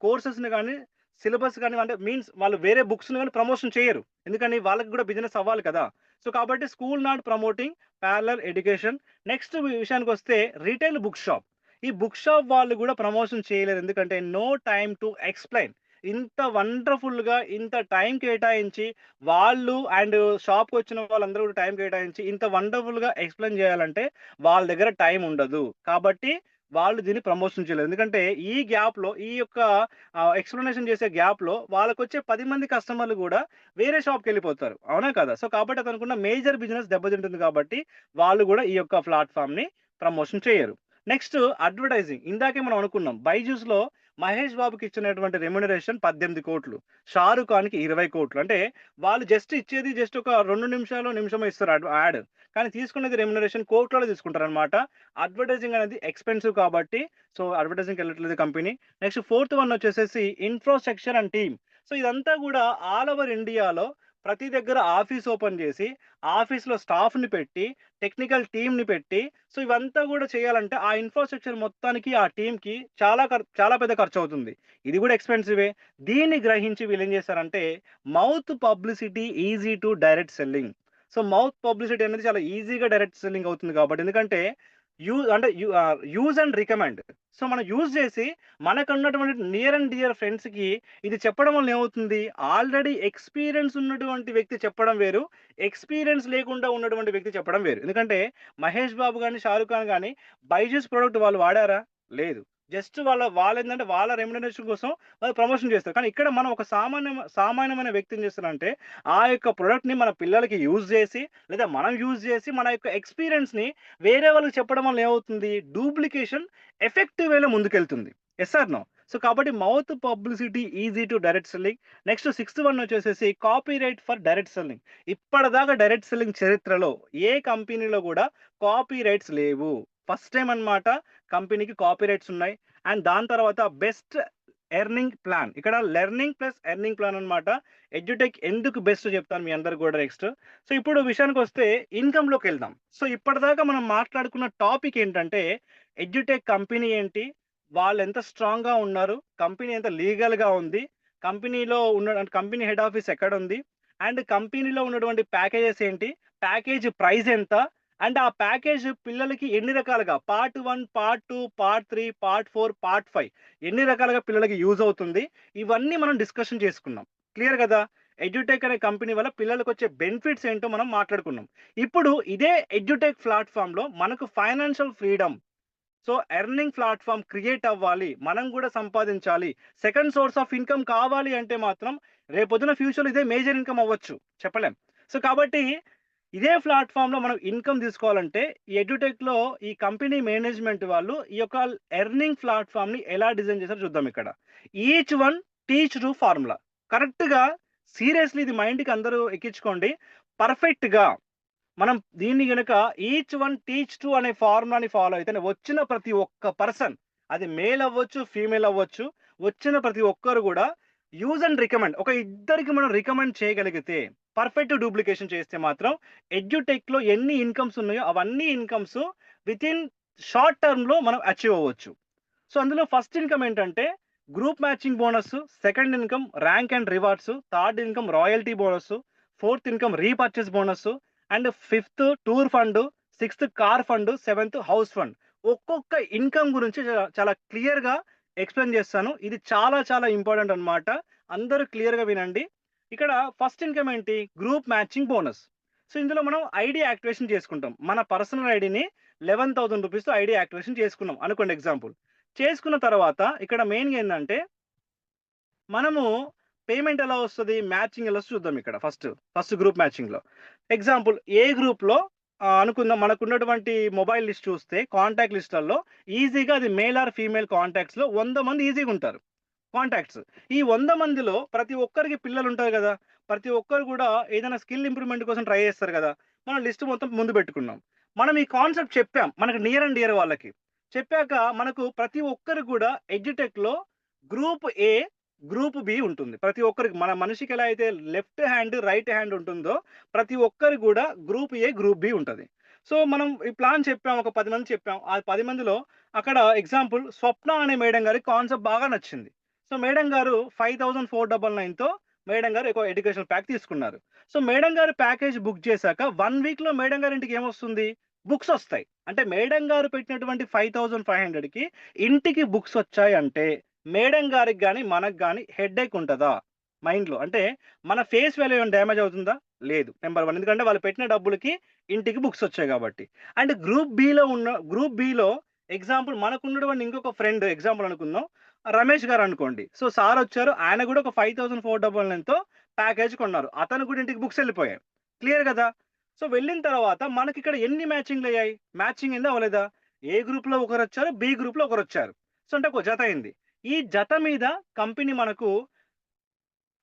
Speaker 1: కోర్సెస్‌ని గాని, సిలబస్ గాని అంటే మీన్స్ వాళ్ళు వేరే బుక్స్‌ని గాని ప్రమోషన్ చేయరు. ఎందుకని? వాళ్ళకి గూడా బిజినెస్ అవ్వాలి కదా! సో, కాబట్టి school not promoting parallel education. Next విషయానికొస్తే రిటైల్ బుక్ షాప్. ఈ బుక్ షాప్ వాళ్ళు గూడా ప్రమోషన్ చేయలేరు. ఎందుకంటే నో టైమ్ టు ఎక్స్‌ప్లెయిన్. ఇంత వండర్‌ఫుల్‌గా ఇంత టైం కేటాయించి వాళ్ళు అండ్ షాప్‌కొచ్చిన వాళ్ళందరూ కూడా టైం కేటాయించి ఇంత వండర్‌ఫుల్‌గా ఎక్స్‌ప్లెయిన్ చేయాలంటే వాళ్ళ దగ్గర టైం ఉండదు. కాబట్టి వాళ్ళు దీన్ని ప్రమోషన్ చేయలేరు. ఎందుకంటే ఈ గ్యాప్‌లో ఈ యొక్క ఎక్స్‌ప్లనేషన్ చేసే గ్యాప్‌లో వాళ్ళకొచ్చే 10 మంది కస్టమర్‌లు గూడా వేరే షాప్‌కెళ్ళిపోతారు. అవునా కదా! సో, కాబట్టి అతనుకున్న మేజర్ బిజినెస్ దెబ్బతింటుంది కాబట్టి వాళ్ళు గూడా ఈ యొక్క ప్లాట్‌ఫార్మ్‌ని ప్రమోషన్ చేయరు. Next advertising. ఇందాకే మనం అనుకున్నాం. 'బైజూస్‌లో' మహేష్ బాబుకి ఇచ్చినటువంటి రెమ్యునరేషన్ 18,00,00,000. 'షారుఖ్ ఖాన్‌కి 20,00,00,000. అంటే వాళ్ళు ఇచ్చేది ఒక 2 నిమిషాలో, నిమిషమో ఇస్తారు యాడ్. కానీ తీసుకునేది రెమ్యునరేషన్ కోట్లలో తీసుకుంటారనమాట. అడ్వర్టైజింగ్ అనేది ఎక్స్‌పెన్సివ్ కాబట్టి సో, అడ్వర్టైజింగ్‌కెళ్ళట్లేదు కంపెనీ. నెక్స్ట్ ఫోర్త్ వన్ వచ్చేసేసి ఇన్‌ఫ్రాస్ట్రక్చర్ అండ్ టీమ్. సో, ఇదంతా గూడా ఆల్ ఓవర్ ఇండియాలో ప్రతి దగ్గర ఆఫీస్ ఓపెన్ జేసి, ఆఫీస్‌లో స్టాఫ్‌ని పెట్టి, టెక్నికల్ టీమ్‌ని పెట్టి, సో, ఇవంతా గూడా చేయాలంటే ఆ ఇన్‌ఫ్రాస్ట్రక్చర్ మొత్తానికి, ఆ టీమ్‌కి చాలా పెద్ద ఖర్చవుతుంది. ఇది గూడా ఎక్స్‌పెన్సివే. దీన్ని గ్రహించి వీళ్ళేం జేశారంటే, mouth publicity easy to direct selling. So, mouth publicity అనేది చాలా ఈజీగా డైరెక్ట్ సెల్లింగ్ అవుతుంది కాబట్టి. ఎందుకంటే యూజ్ అండ్ రికమెండ్. సో, మనం యూజ్ జేసి మనకున్నటువంటి నియర్ అండ్ డియర్ ఫ్రెండ్స్‌కి ఇది చెప్పడం వల్ల ఏమవుతుంది? ఆల్రెడీ ఎక్స్‌పీరియన్స్ ఉన్నటువంటి వ్యక్తి చెప్పడం వేరు. ఎక్స్‌పీరియన్స్ లేకుండా ఉన్నటువంటి వ్యక్తి చెప్పడం వేరు. ఎందుకంటే 'మహేష్ బాబు' గాని, 'షారుఖ్ ఖాన్' గాని 'బైజూస్' ప్రొడక్ట్ వాళ్ళు వాడారా? లేదు. జస్ట్ వాళ్ళేందంటే వాళ్ళ రెమ్యునరేషన్ కోసం వాళ్ళు ప్రమోషన్ చేస్తారు. కానీ ఇక్కడ మనం ఒక సామాన్యమైన వ్యక్తి ఏం చేస్తున్నాడంటే ఆ యొక్క ప్రొడక్ట్‌ని మన పిల్లలకి యూజ్ జేసి లేదా మనం యూజ్ జేసి మన యొక్క ఎక్స్‌పీరియన్స్‌ని వేరే వాళ్ళకి చెప్పడం వల్ల ఏమవుతుంది? డూప్లికేషన్ ఎఫెక్టివ్ వేలో ముందుకెళ్తుంది. Yes or no? సో, కాబట్టి mouth publicity easy to direct selling. Next sixth one వచ్చేసేసి కాపీరైట్ ఫర్ డైరెక్ట్ సెల్లింగ్. ఇప్పటిదాకా డైరెక్ట్ సెల్లింగ్ చరిత్రలో ఏ కంపెనీలో గూడా కాపీరైట్స్ లేవు. ఫస్ట్ టైమ్ అన్నమాట కంపెనీకి కాపీరైట్స్ ఉన్నాయి. అండ్ దాని తర్వాత బెస్ట్ ఎర్నింగ్ ప్లాన్. ఇక్కడ లెర్నింగ్ ప్లస్ ఎర్నింగ్ ప్లాన్ అన్నమాట. ఎడ్యుటెక్ ఎందుకు బెస్ట్ చెప్తాను మీ అందరికి గూడా నెక్స్ట్. సో, ఇప్పుడు విషయానికొస్తే ఇన్‌కమ్‌లోకెళ్దాం. సో, ఇప్పటిదాకా మనం మాట్లాడుకున్న టాపిక్ ఏంటంటే ఎడ్యుటెక్ కంపెనీ ఏంటి? వాళ్ళెంత స్ట్రాంగ్‌గా ఉన్నారు? కంపెనీ ఎంత లీగల్‌గా ఉంది? కంపెనీ హెడ్ ఆఫీస్ ఎక్కడుంది? అండ్ కంపెనీలో ఉన్నటువంటి ప్యాకేజెస్ ఏంటి? ప్యాకేజ్ ప్రైస్ ఎంత? అండ్ ఆ ప్యాకేజ్ పిల్లలకి ఎన్ని రకాలుగా part 1, part 2, part 3, part 4, part 5 ఎన్ని రకాలుగా పిల్లలకి యూజ్ అవుతుంది? ఇవన్నీ మనం డిస్కషన్ చేసుకున్నాం. క్లియర్ గదా! ఎడ్యుటెక్ అనే కంపెనీ వల్ల పిల్లలకొచ్చే బెనిఫిట్స్ ఏంటో మనం మాట్లాడుకున్నాం. ఇప్పుడు ఇదే ఎడ్యుటెక్ ప్లాట్‌ఫార్మ్‌లో మనకు financial freedom, so, earning platform create అవ్వాలి. మనం గూడా సంపాదించాలి. సెకండ్ సోర్స్ ఆఫ్ ఇన్‌కమ్ కావాలి అంటే మాత్రం రేపొద్దున ఫ్యూచర్‌లో ఇదే మేజర్ ఇన్‌కమ్ అవ్వచ్చు. చెప్పలేం. సో, కాబట్టి ఇదే ప్లాట్‌ఫార్మ్‌లో మనం ఇన్‌కమ్ తీసుకోవాలంటే ఈ ఎడ్యుటెక్‌లో ఈ కంపెనీ మేనేజ్‌మెంట్ వాళ్ళు ఈ యొక్క ఎర్నింగ్ ప్లాట్‌ఫార్మ్‌ని ఎలా డిజైన్ చేశారో చూద్దాం ఇక్కడ. Each one teach to formula. కరెక్ట్‌గా సీరియస్‌లీ ఇది మైండ్‌కి అందరూ ఎక్కించుకోండి. పర్ఫెక్ట్‌గా మనం దీన్ని గనక ఈచ్ వన్ టీచ్ టు అనే ఫార్ములాని ఫాలో అయితేనే వచ్చిన ప్రతి ఒక్క పర్సన్, అది మేల్ అవ్వచ్చు, ఫీమేల్ అవ్వచ్చు, వచ్చిన ప్రతి ఒక్కరు గూడా యూజ్ అండ్ రికమెండ్ ఒక ఇద్దరికి మనం రికమెండ్ చేయగలిగితే, పర్ఫెక్ట్ డూప్లికేషన్ చేస్తే మాత్రం ఎడ్యుటెక్‌లో ఎన్ని ఇన్‌కమ్స్ ఉన్నాయో అవన్నీ ఇన్‌కమ్స్ వితిన్ షార్ట్ టర్మ్‌లో మనం అచీవ్ అవ్వచ్చు. సో, అందులో ఫస్ట్ ఇన్‌కమ్ ఏంటంటే group matching bonus, second income rank and rewards, third income royalty bonus, fourth income repurchase bonus and fifth tour fund, sixth car fund, seventh house fund. ఒక్కొక్క income గురించి చాలా క్లియర్‌గా explain చేస్తాను. ఇది చాలా చాలా ఇంపార్టెంట్ అన్నమాట. అందరూ క్లియర్‌గా వినండి. ఇక్కడ ఫస్ట్ ఇన్‌కమ్ ఏంటి? Group matching bonus. సో, ఇందులో మనం ఐడీ యాక్టివేషన్ చేసుకుంటాం. మన పర్సనల్ ఐడీని ₹11,000తో ఐడీ యాక్టివేషన్ చేసుకున్నాం అనుకోండి ఎగ్జాంపుల్. చేసుకున్న తర్వాత ఇక్కడ మెయిన్‌గా ఏందంటే, మనము పేమెంట్ ఎలా వస్తది? మ్యాచింగ్ ఎలా వస్తదో చూద్దాం ఇక్కడ ఫస్ట్ గ్రూప్ మ్యాచింగ్‌లో. ఎగ్జాంపుల్ ఏ గ్రూప్‌లో అనుకుందాం మనకున్నటువంటి మొబైల్ లిస్ట్ చూస్తే కాంటాక్ట్ లిస్ట్‌లలో ఈజీగా అది మేల్ ఆర్ ఫీమేల్ కాంటాక్ట్స్‌లో 100 మంది ఈజీగా ఉంటారు. కాంటాక్ట్స్. ఈ 100 మందిలో ప్రతి ఒక్కరికి పిల్లలుంటారు గదా! ప్రతి ఒక్కరు గూడా ఏదైనా స్కిల్ ఇంప్రూవ్‌మెంట్ కోసం ట్రై చేస్తారు గదా! మనం లిస్ట్ మొత్తం ముందు పెట్టుకున్నాం. మనం ఈ కాన్సెప్ట్ చెప్పాం. మనకు నియర్ అండ్ డియర్ వాళ్ళకి. చెప్పాక మనకు ప్రతి ఒక్కరికి గూడా ఎడ్యుటెక్‌లో గ్రూప్ ఏ, గ్రూప్ బి ఉంటుంది. ప్రతి ఒక్కరికి మన మనిషికి ఎలా అయితే లెఫ్ట్ హ్యాండ్, రైట్ హ్యాండ్ ఉంటుందో ప్రతి ఒక్కరికి గూడా గ్రూప్ ఏ, గ్రూప్ బి ఉంటది. సో, మనం ఈ ప్లాన్ చెప్పాం. ఒక 10 మంది చెప్పాం. ఆ 10 మందిలో అక్కడ ఎగ్జాంపుల్ స్వప్న అనే మేడం గారికి కాన్సెప్ట్ బాగా నచ్చింది. సో, మేడం గారు 5499తో మేడం గారు ఒక ఎడ్యుకేషనల్ ప్యాక్ తీసుకున్నారు. సో, మేడం గారు ప్యాకేజ్ బుక్ చేశాక 1 వీక్‌లో మేడం గారింటికి ఏమొస్తుంది? బుక్సొస్తాయి. అంటే మేడం గారు పెట్టినటువంటి 5500కి ఇంటికి బుక్సొచ్చాయంటే మేడం గారికి గాని, మనకు గాని హెడ్‌ఏక్ ఉంటదా? మైండ్‌లో. అంటే మన ఫేస్ వాల్యూ ఏమైనా డ్యామేజ్ అవుతుందా? లేదు. నంబర్ 1 ఎందుకంటే వాళ్ళు పెట్టిన డబ్బులకి ఇంటికి బుక్సొచ్చాయి గాబట్టి. అండ్ గ్రూప్ బిలో ఎగ్జాంపుల్ మనకున్నటువంటి ఇంకొక ఫ్రెండ్ ఎగ్జాంపుల్ అనుకుందాం. రమేష్ గారనుకోండి. సో, సారొచ్చారు. ఆయన గూడా ఒక 5499తో ప్యాకేజ్ కొన్నారు. అతను కూడా ఇంటికి బుక్స్ ఎళ్ళిపోయాయి. క్లియర్ గదా! సో, వెళ్ళిన తర్వాత మనకిక్కడ ఎన్ని మ్యాచింగ్‌లయ్యాయి? మ్యాచింగ్ అయిందా? అవ్వలేదా? ఏ గ్రూప్‌లో ఒకరొచ్చారు. బి గ్రూప్‌లో ఒకరొచ్చారు. సో, అంటే ఒక జత అయింది. ఈ జత మీద కంపెనీ మనకు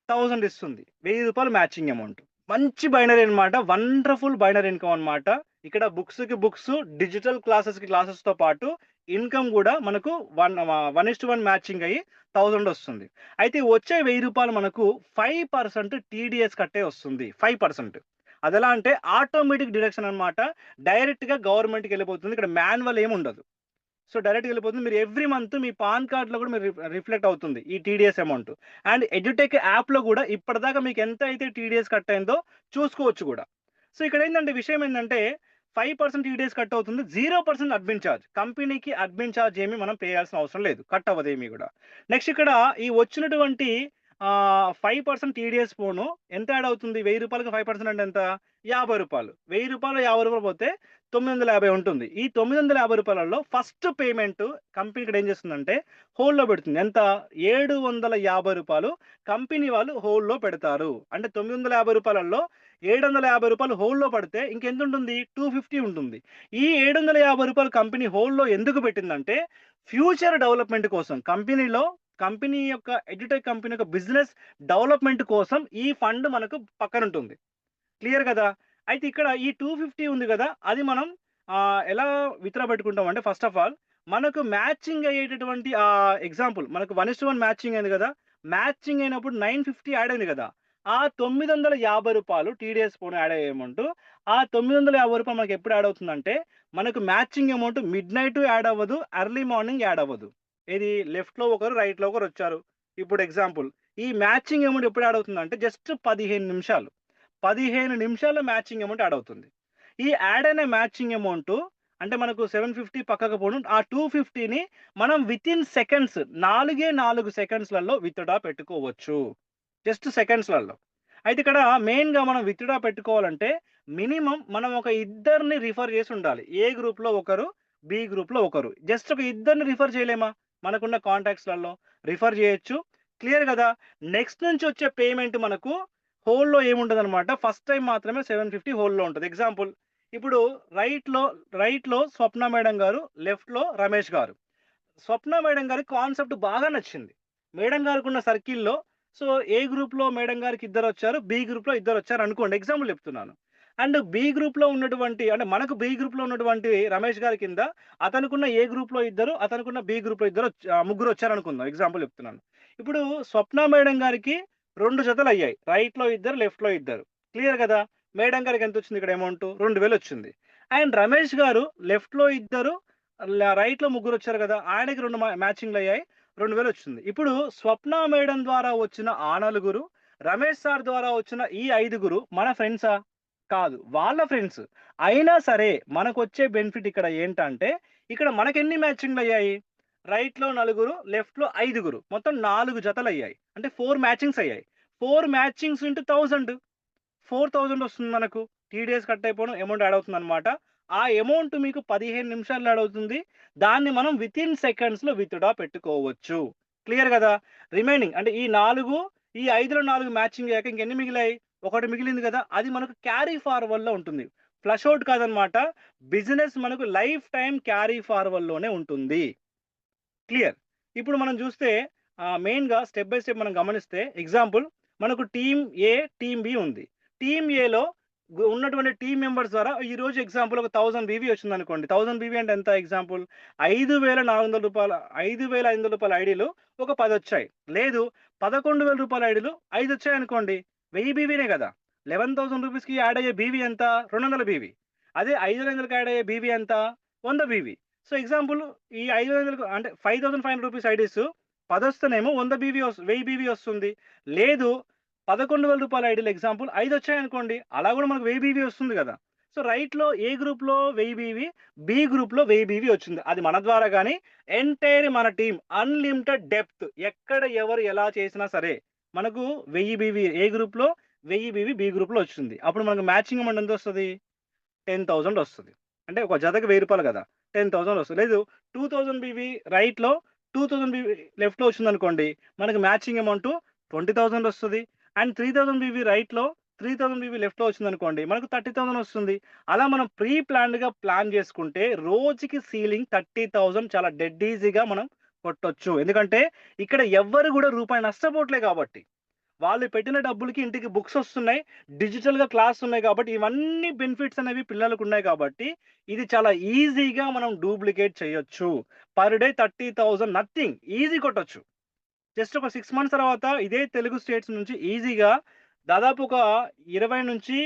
Speaker 1: 1000 ఇస్తుంది. రూ. 1000 మ్యాచింగ్ అమౌంట్. మంచి బైనరీ అన్నమాట. వండర్‌ఫుల్ బైనరీ ఇన్‌కమ్ అన్నమాట. ఇక్కడ బుక్స్‌కి బుక్స్, డిజిటల్ క్లాసెస్‌కి క్లాసెస్‌తో పాటు ఇన్‌కమ్ గూడా మనకు 1:1 మ్యాచింగ్ అయ్యి 1000 వస్తుంది. అయితే వచ్చే రూ. 1000 మనకు 5% టీడీఎస్ కట్టే వస్తుంది. 5%. అదెలా అంటే ఆటోమేటిక్ డిడక్షన్ అన్నమాట. డైరెక్ట్‌గా గవర్నమెంట్‌కెళ్ళిపోతుంది. ఇక్కడ మాన్యువల్ ఏమి ఉండదు. సో, డైరెక్ట్‌గా ఎళ్ళిపోతుంది. మీరు ఎవ్రీ మంత్ మీ పాన్ కార్డ్‌లో గూడా మీరు రిఫ్లెక్ట్ అవుతుంది ఈ టీడీఎస్ అమౌంట్. అండ్ ఎడ్యుటెక్ యాప్‌లో గూడా ఇప్పటిదాకా మీకు ఎంతైతే టీడీఎస్ కట్ అయిందో చూసుకోవచ్చు గూడా. సో, ఇక్కడేందంటే విషయం ఏందంటే 5% టీడీఎస్ కట్ అవుతుంది. 0% అడ్మిన్ చార్జ్. కంపెనీకి అడ్మిన్ చార్జ్ ఏమి మనం పే చేయాల్సిన అవసరం లేదు. కట్ అవ్వదేమి గూడా. నెక్స్ట్ ఇక్కడ ఈ వచ్చినటువంటి 5% టీడీఎస్ పోను ఎంత యాడ్ అవుతుంది? రూ. 1000కి 5% అంటే ఎంత? రూ. 50. రూ. 1000 రూ. 50 పోతే 950 ఉంటుంది. ఈ 950లలో ఫస్ట్ పేమెంట్ కంపెనీ ఇక్కడ ఏం చేస్తుందంటే హోల్డ్‌లో పెడుతుంది. ఎంత? రూ. 750 కంపెనీ వాళ్ళు హోల్డ్‌లో పెడతారు. అంటే రూ. 950లలో రూ. 750 హోల్డ్‌లో పడితే ఇంకెంతుంటుంది? 250 ఉంటుంది. ఈ రూ. 750 కంపెనీ హోల్డ్‌లో ఎందుకు పెట్టిందంటే ఫ్యూచర్ డెవలప్‌మెంట్ కోసం. కంపెనీ యొక్క ఎడ్యుటెక్ కంపెనీ యొక్క బిజినెస్ డెవలప్‌మెంట్ కోసం ఈ ఫండ్ మనకు పక్కనుంటుంది. క్లియర్ గదా! అయితే ఇక్కడ ఈ 250 ఉంది గదా! అది మనం ఎలా విత్‌డ్రా పెట్టుకుంటామంటే ఫస్ట్ ఆఫ్ ఆల్ మనకు మ్యాచింగ్ అయ్యేటటువంటి ఎగ్జాంపుల్ మనకు 1:1 మ్యాచింగ్ అయింది గదా! మ్యాచింగ్ అయినప్పుడు 950 యాడ్ అయింది గదా! ఆ రూ. 950 టీడీఎస్ పోను యాడ్ అయ్యే అమౌంట్ ఆ రూ. 950 మనకు ఎప్పుడు యాడ్ అవుతుందంటే మనకు మ్యాచింగ్ అమౌంట్ మిడ్‌నైట్ యాడ్ అవ్వదు. ఎర్లీ మార్నింగ్ యాడ్ అవ్వదు. ఏది లెఫ్ట్‌లో ఒకరు, రైట్‌లో ఒకరొచ్చారు. ఇప్పుడు ఎగ్జాంపుల్ ఈ మ్యాచింగ్ అమౌంట్ ఎప్పుడు యాడ్ అవుతుందంటే జస్ట్ 15 నిమిషాలు. 15 నిమిషాల్లో మ్యాచింగ్ అమౌంట్ యాడ్ అవుతుంది. ఈ యాడ్ అయిన మ్యాచింగ్ అమౌంట్ అంటే మనకు 750 పక్కకు పోను. ఆ 250ని మనం వితిన్ సెకండ్స్ 4 సెకండ్స్‌లలో విత్‌డ్రా పెట్టుకోవచ్చు. జస్ట్ సెకండ్స్‌లలో. అయితే ఇక్కడ మెయిన్‌గా మనం విత్‌డ్రా పెట్టుకోవాలంటే మినిమమ్ మనం ఒక ఇద్దరిని రిఫర్ చేసి ఉండాలి. ఏ గ్రూప్‌లో ఒకరు, బి గ్రూప్‌లో ఒకరు. జస్ట్ ఒక ఇద్దరిని రిఫర్ చేయలేమా? మనకున్న కాంటాక్ట్స్‌లలో రిఫర్ చేయొచ్చు. క్లియర్ గదా! నెక్స్ట్ నుంచి వచ్చే పేమెంట్ మనకు హోల్డ్‌లో ఏముండదనమాట. ఫస్ట్ టైమ్ మాత్రమే 750 హోల్డ్‌లో ఉంటది. ఎగ్జాంపుల్ ఇప్పుడు రైట్‌లో రైట్‌లో స్వప్న మేడం గారు, లెఫ్ట్‌లో రమేష్ గారు. స్వప్న మేడం గారికి కాన్సెప్ట్ బాగా నచ్చింది. మేడం గారికున్న సర్కిల్‌లో సో, ఏ గ్రూప్‌లో మేడం గారికి ఇద్దరొచ్చారు. బి గ్రూప్‌లో ఇద్దరొచ్చారనుకోండి. ఎగ్జాంపుల్ చెప్తున్నాను. అండ్ బి గ్రూప్‌లో ఉన్నటువంటి అంటే మనకు బి గ్రూప్‌లో ఉన్నటువంటి రమేష్ గారి కింద అతనుకున్న ఏ గ్రూప్‌లో ఇద్దరు, అతనుకున్న బి గ్రూప్‌లో ముగ్గురొచ్చారనుకుందాం. ఎగ్జాంపుల్ చెప్తున్నాను. ఇప్పుడు స్వప్న మేడం గారికి 2 జతలయ్యాయి. రైట్‌లో ఇద్దరు, లెఫ్ట్‌లో ఇద్దరు. క్లియర్ గదా! మేడం గారికి ఎంతొచ్చింది ఇక్కడ అమౌంటు? 2000 వచ్చింది. అండ్ రమేష్ గారు లెఫ్ట్‌లో ఇద్దరు, రైట్‌లో ముగ్గురొచ్చారు గదా! ఆయనకి 2 మ్యాచింగ్‌లయ్యాయి. 2000 వచ్చింది. ఇప్పుడు స్వప్న మేడం ద్వారా వచ్చిన ఆ నలుగురు, రమేష్ సార్ ద్వారా వచ్చిన ఈ ఐదుగురు మన ఫ్రెండ్సా? కాదు. వాళ్ళ ఫ్రెండ్స్. అయినా సరే మనకొచ్చే బెనిఫిట్ ఇక్కడ ఏంటంటే, ఇక్కడ మనకెన్ని మ్యాచింగ్‌లయ్యాయి? రైట్‌లో నలుగురు, లెఫ్ట్‌లో ఐదుగురు. మొత్తం 4 జతలయ్యాయి. అంటే 4 మ్యాచింగ్స్ అయ్యాయి. 4 మ్యాచింగ్స్ ఇంటూ 1000 4000 వస్తుంది మనకు. టీడీఎస్ కట్ అయిపోవడం అమౌంట్ యాడ్ అవుతుందనమాట. ఆ అమౌంట్ మీకు 15 నిమిషాల్లో యాడ్ అవుతుంది. దాన్ని మనం వితిన్ సెకండ్స్‌లో విత్‌డ్రా పెట్టుకోవచ్చు. క్లియర్ గదా! రిమైనింగ్ అంటే ఈ 4 ఈ 5లో 4 మ్యాచింగ్ అయ్యాక ఇంకెన్ని మిగిలాయి? ఒకటి మిగిలింది గదా! అది మనకు క్యారీ ఫార్వర్డ్‌లో ఉంటుంది. ఫ్లష్ ఔట్ కాదనమాట. బిజినెస్ మనకు లైఫ్ టైమ్ క్యారీ ఫార్వర్డ్‌లోనే ఉంటుంది. క్లియర్. ఇప్పుడు మనం చూస్తే మెయిన్‌గా స్టెప్ బై స్టెప్ మనం గమనిస్తే ఎగ్జాంపుల్ మనకు టీమ్ ఏ, టీమ్ బి ఉంది. టీమ్ ఏలో ఉన్నటువంటి టీమ్ మెంబర్స్ ద్వారా ఈరోజు ఎగ్జాంపుల్ ఒక 1000 బీవీ వచ్చిందనుకోండి. 1000 బీవీ అంటే ఎంత ఎగ్జాంపుల్? రూ. 5,400 రూ. 5,500 ఐడీలు ఒక 10 వచ్చాయి. లేదు రూ. 11,000 ఐడీలు 5 వచ్చాయనుకోండి. 1000 బీవీనే కదా! రూ. 11,000కి యాడ్ అయ్యే బీవీ ఎంత? 200 బీవీ. అదే 5,500కి యాడ్ అయ్యే బీవీ ఎంత? 100 బీవీ. సో, ఎగ్జాంపుల్ ఈ 500కు అంటే రూ. 5,500 ఐడీస్ 10 వస్తేనేమో 100 బీవీ 1000 బీవీ వస్తుంది. లేదు రూ. 11,000 ఐడీలు ఎగ్జాంపుల్ 5 వచ్చాయనుకోండి. అలా కూడా మనకు 1000 బీవీ వస్తుంది కదా! సో, రైట్‌లో ఏ గ్రూప్‌లో 1000 బీవీ, బి గ్రూప్‌లో 1000 బీవీ వచ్చింది. అది మన ద్వారా గాని ఎంటైర్ మన టీమ్ అన్‌లిమిటెడ్ డెప్త్ ఎక్కడ ఎవరు ఎలా చేసినా సరే మనకు 1000 బీవీ ఏ గ్రూప్‌లో, 1000 బీవీ బి గ్రూప్‌లో వచ్చింది. అప్పుడు మనకు మ్యాచింగ్ అమౌంట్ ఎంతొస్తది? 10,000 వస్తది. అంటే ఒక జతకి రూ. 1000 కదా! 10,000 వస్తది. లేదు 2000 బీవీ రైట్‌లో, 2000 బీవీ లెఫ్ట్‌లో వచ్చిందనుకోండి. మనకి మ్యాచింగ్ అమౌంట్ 20,000 వస్తది. అండ్ 3000 బీవీ రైట్‌లో, 3000 బీవీ లెఫ్ట్‌లో వచ్చిందనుకోండి. మనకు 30,000 వస్తుంది. అలా మనం ప్రీ ప్లాన్డ్‌గా ప్లాన్ చేసుకుంటే రోజుకి సీలింగ్ 30,000 చాలా డెడ్ ఈజీగా మనం కొట్టొచ్చు. ఎందుకంటే ఇక్కడ ఎవ్వరు గూడా రూపాయి నష్టపోవట్లే కాబట్టి. వాళ్ళు పెట్టిన డబ్బులకి ఇంటికి బుక్స్ వస్తున్నాయి. డిజిటల్‌గా క్లాస్ ఉన్నాయి కాబట్టి, ఇవన్నీ బెనిఫిట్స్ అనేవి పిల్లలకున్నాయి కాబట్టి, ఇది చాలా ఈజీగా మనం డూప్లికేట్ చేయొచ్చు. పర్ డే 30,000 నథింగ్ ఈజీ కొట్టొచ్చు. జస్ట్ ఒక 6 మంత్స్ తర్వాత ఇదే తెలుగు స్టేట్స్ నుంచి ఈజీగా దాదాపు ఒక 20-50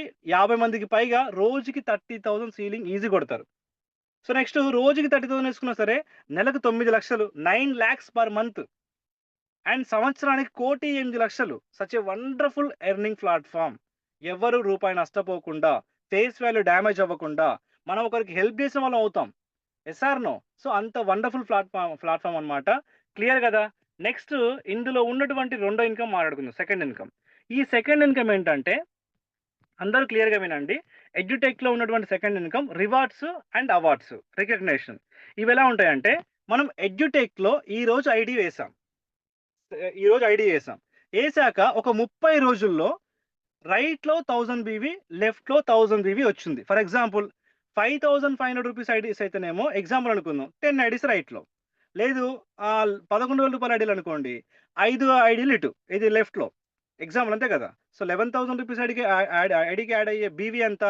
Speaker 1: మందికి పైగా రోజుకి 30,000 సీలింగ్ ఈజీ కొడతారు. సో, నెక్స్ట్ రోజుకి 30,000 ఏసుకున్నా సరే నెలకు 9,00,000 9,00,000 పర్ మంత్. అండ్ సంవత్సరానికి 1,08,00,000 such a wonderful earning platform. ఎవ్వరు రూపాయి నష్టపోకుండా, ఫేస్ వాల్యూ డ్యామేజ్ అవ్వకుండా, మనం ఒకరికి హెల్ప్ చేసిన వాళ్ళం అవుతాం. Yes or no? సో, అంత వండర్‌ఫుల్ ప్లాట్‌ఫార్మ్ అన్నమాట. క్లియర్ గదా! నెక్స్ట్ ఇందులో ఉన్నటువంటి రెండో ఇన్‌కమ్ మాట్లాడుకుందాం. Second income. ఈ సెకండ్ ఇన్‌కమ్ ఏంటంటే అందరూ క్లియర్‌గా వినండి. ఎడ్యుటెక్‌లో ఉన్నటువంటి second income rewards and awards, recognition. ఇవెలా ఉంటాయంటే మనం ఎడ్యుటెక్‌లో ఈరోజు ఐడీ వేసాం. ఈరోజు ఐడీ ఏసాం. ఏసాక ఒక 30 రోజుల్లో రైట్‌లో 1000 బీవీ, లెఫ్ట్‌లో 1000 బీవీ వచ్చింది. ఫర్ ఎగ్జాంపుల్ రూ. 5,500 ఐడీస్ అయితేనేమో ఎగ్జాంపుల్ అనుకుందాం. 10 ఐడీస్ రైట్‌లో. లేదు రూ. 11,000 ఐడీలు అనుకోండి. 5 ఐడీలు ఇటు. ఇది లెఫ్ట్‌లో. ఎగ్జాంపుల్ అంతే కదా! సో, రూ. 11,000 ఐడీకి యాడ్ అయ్యే బీవీ ఎంత?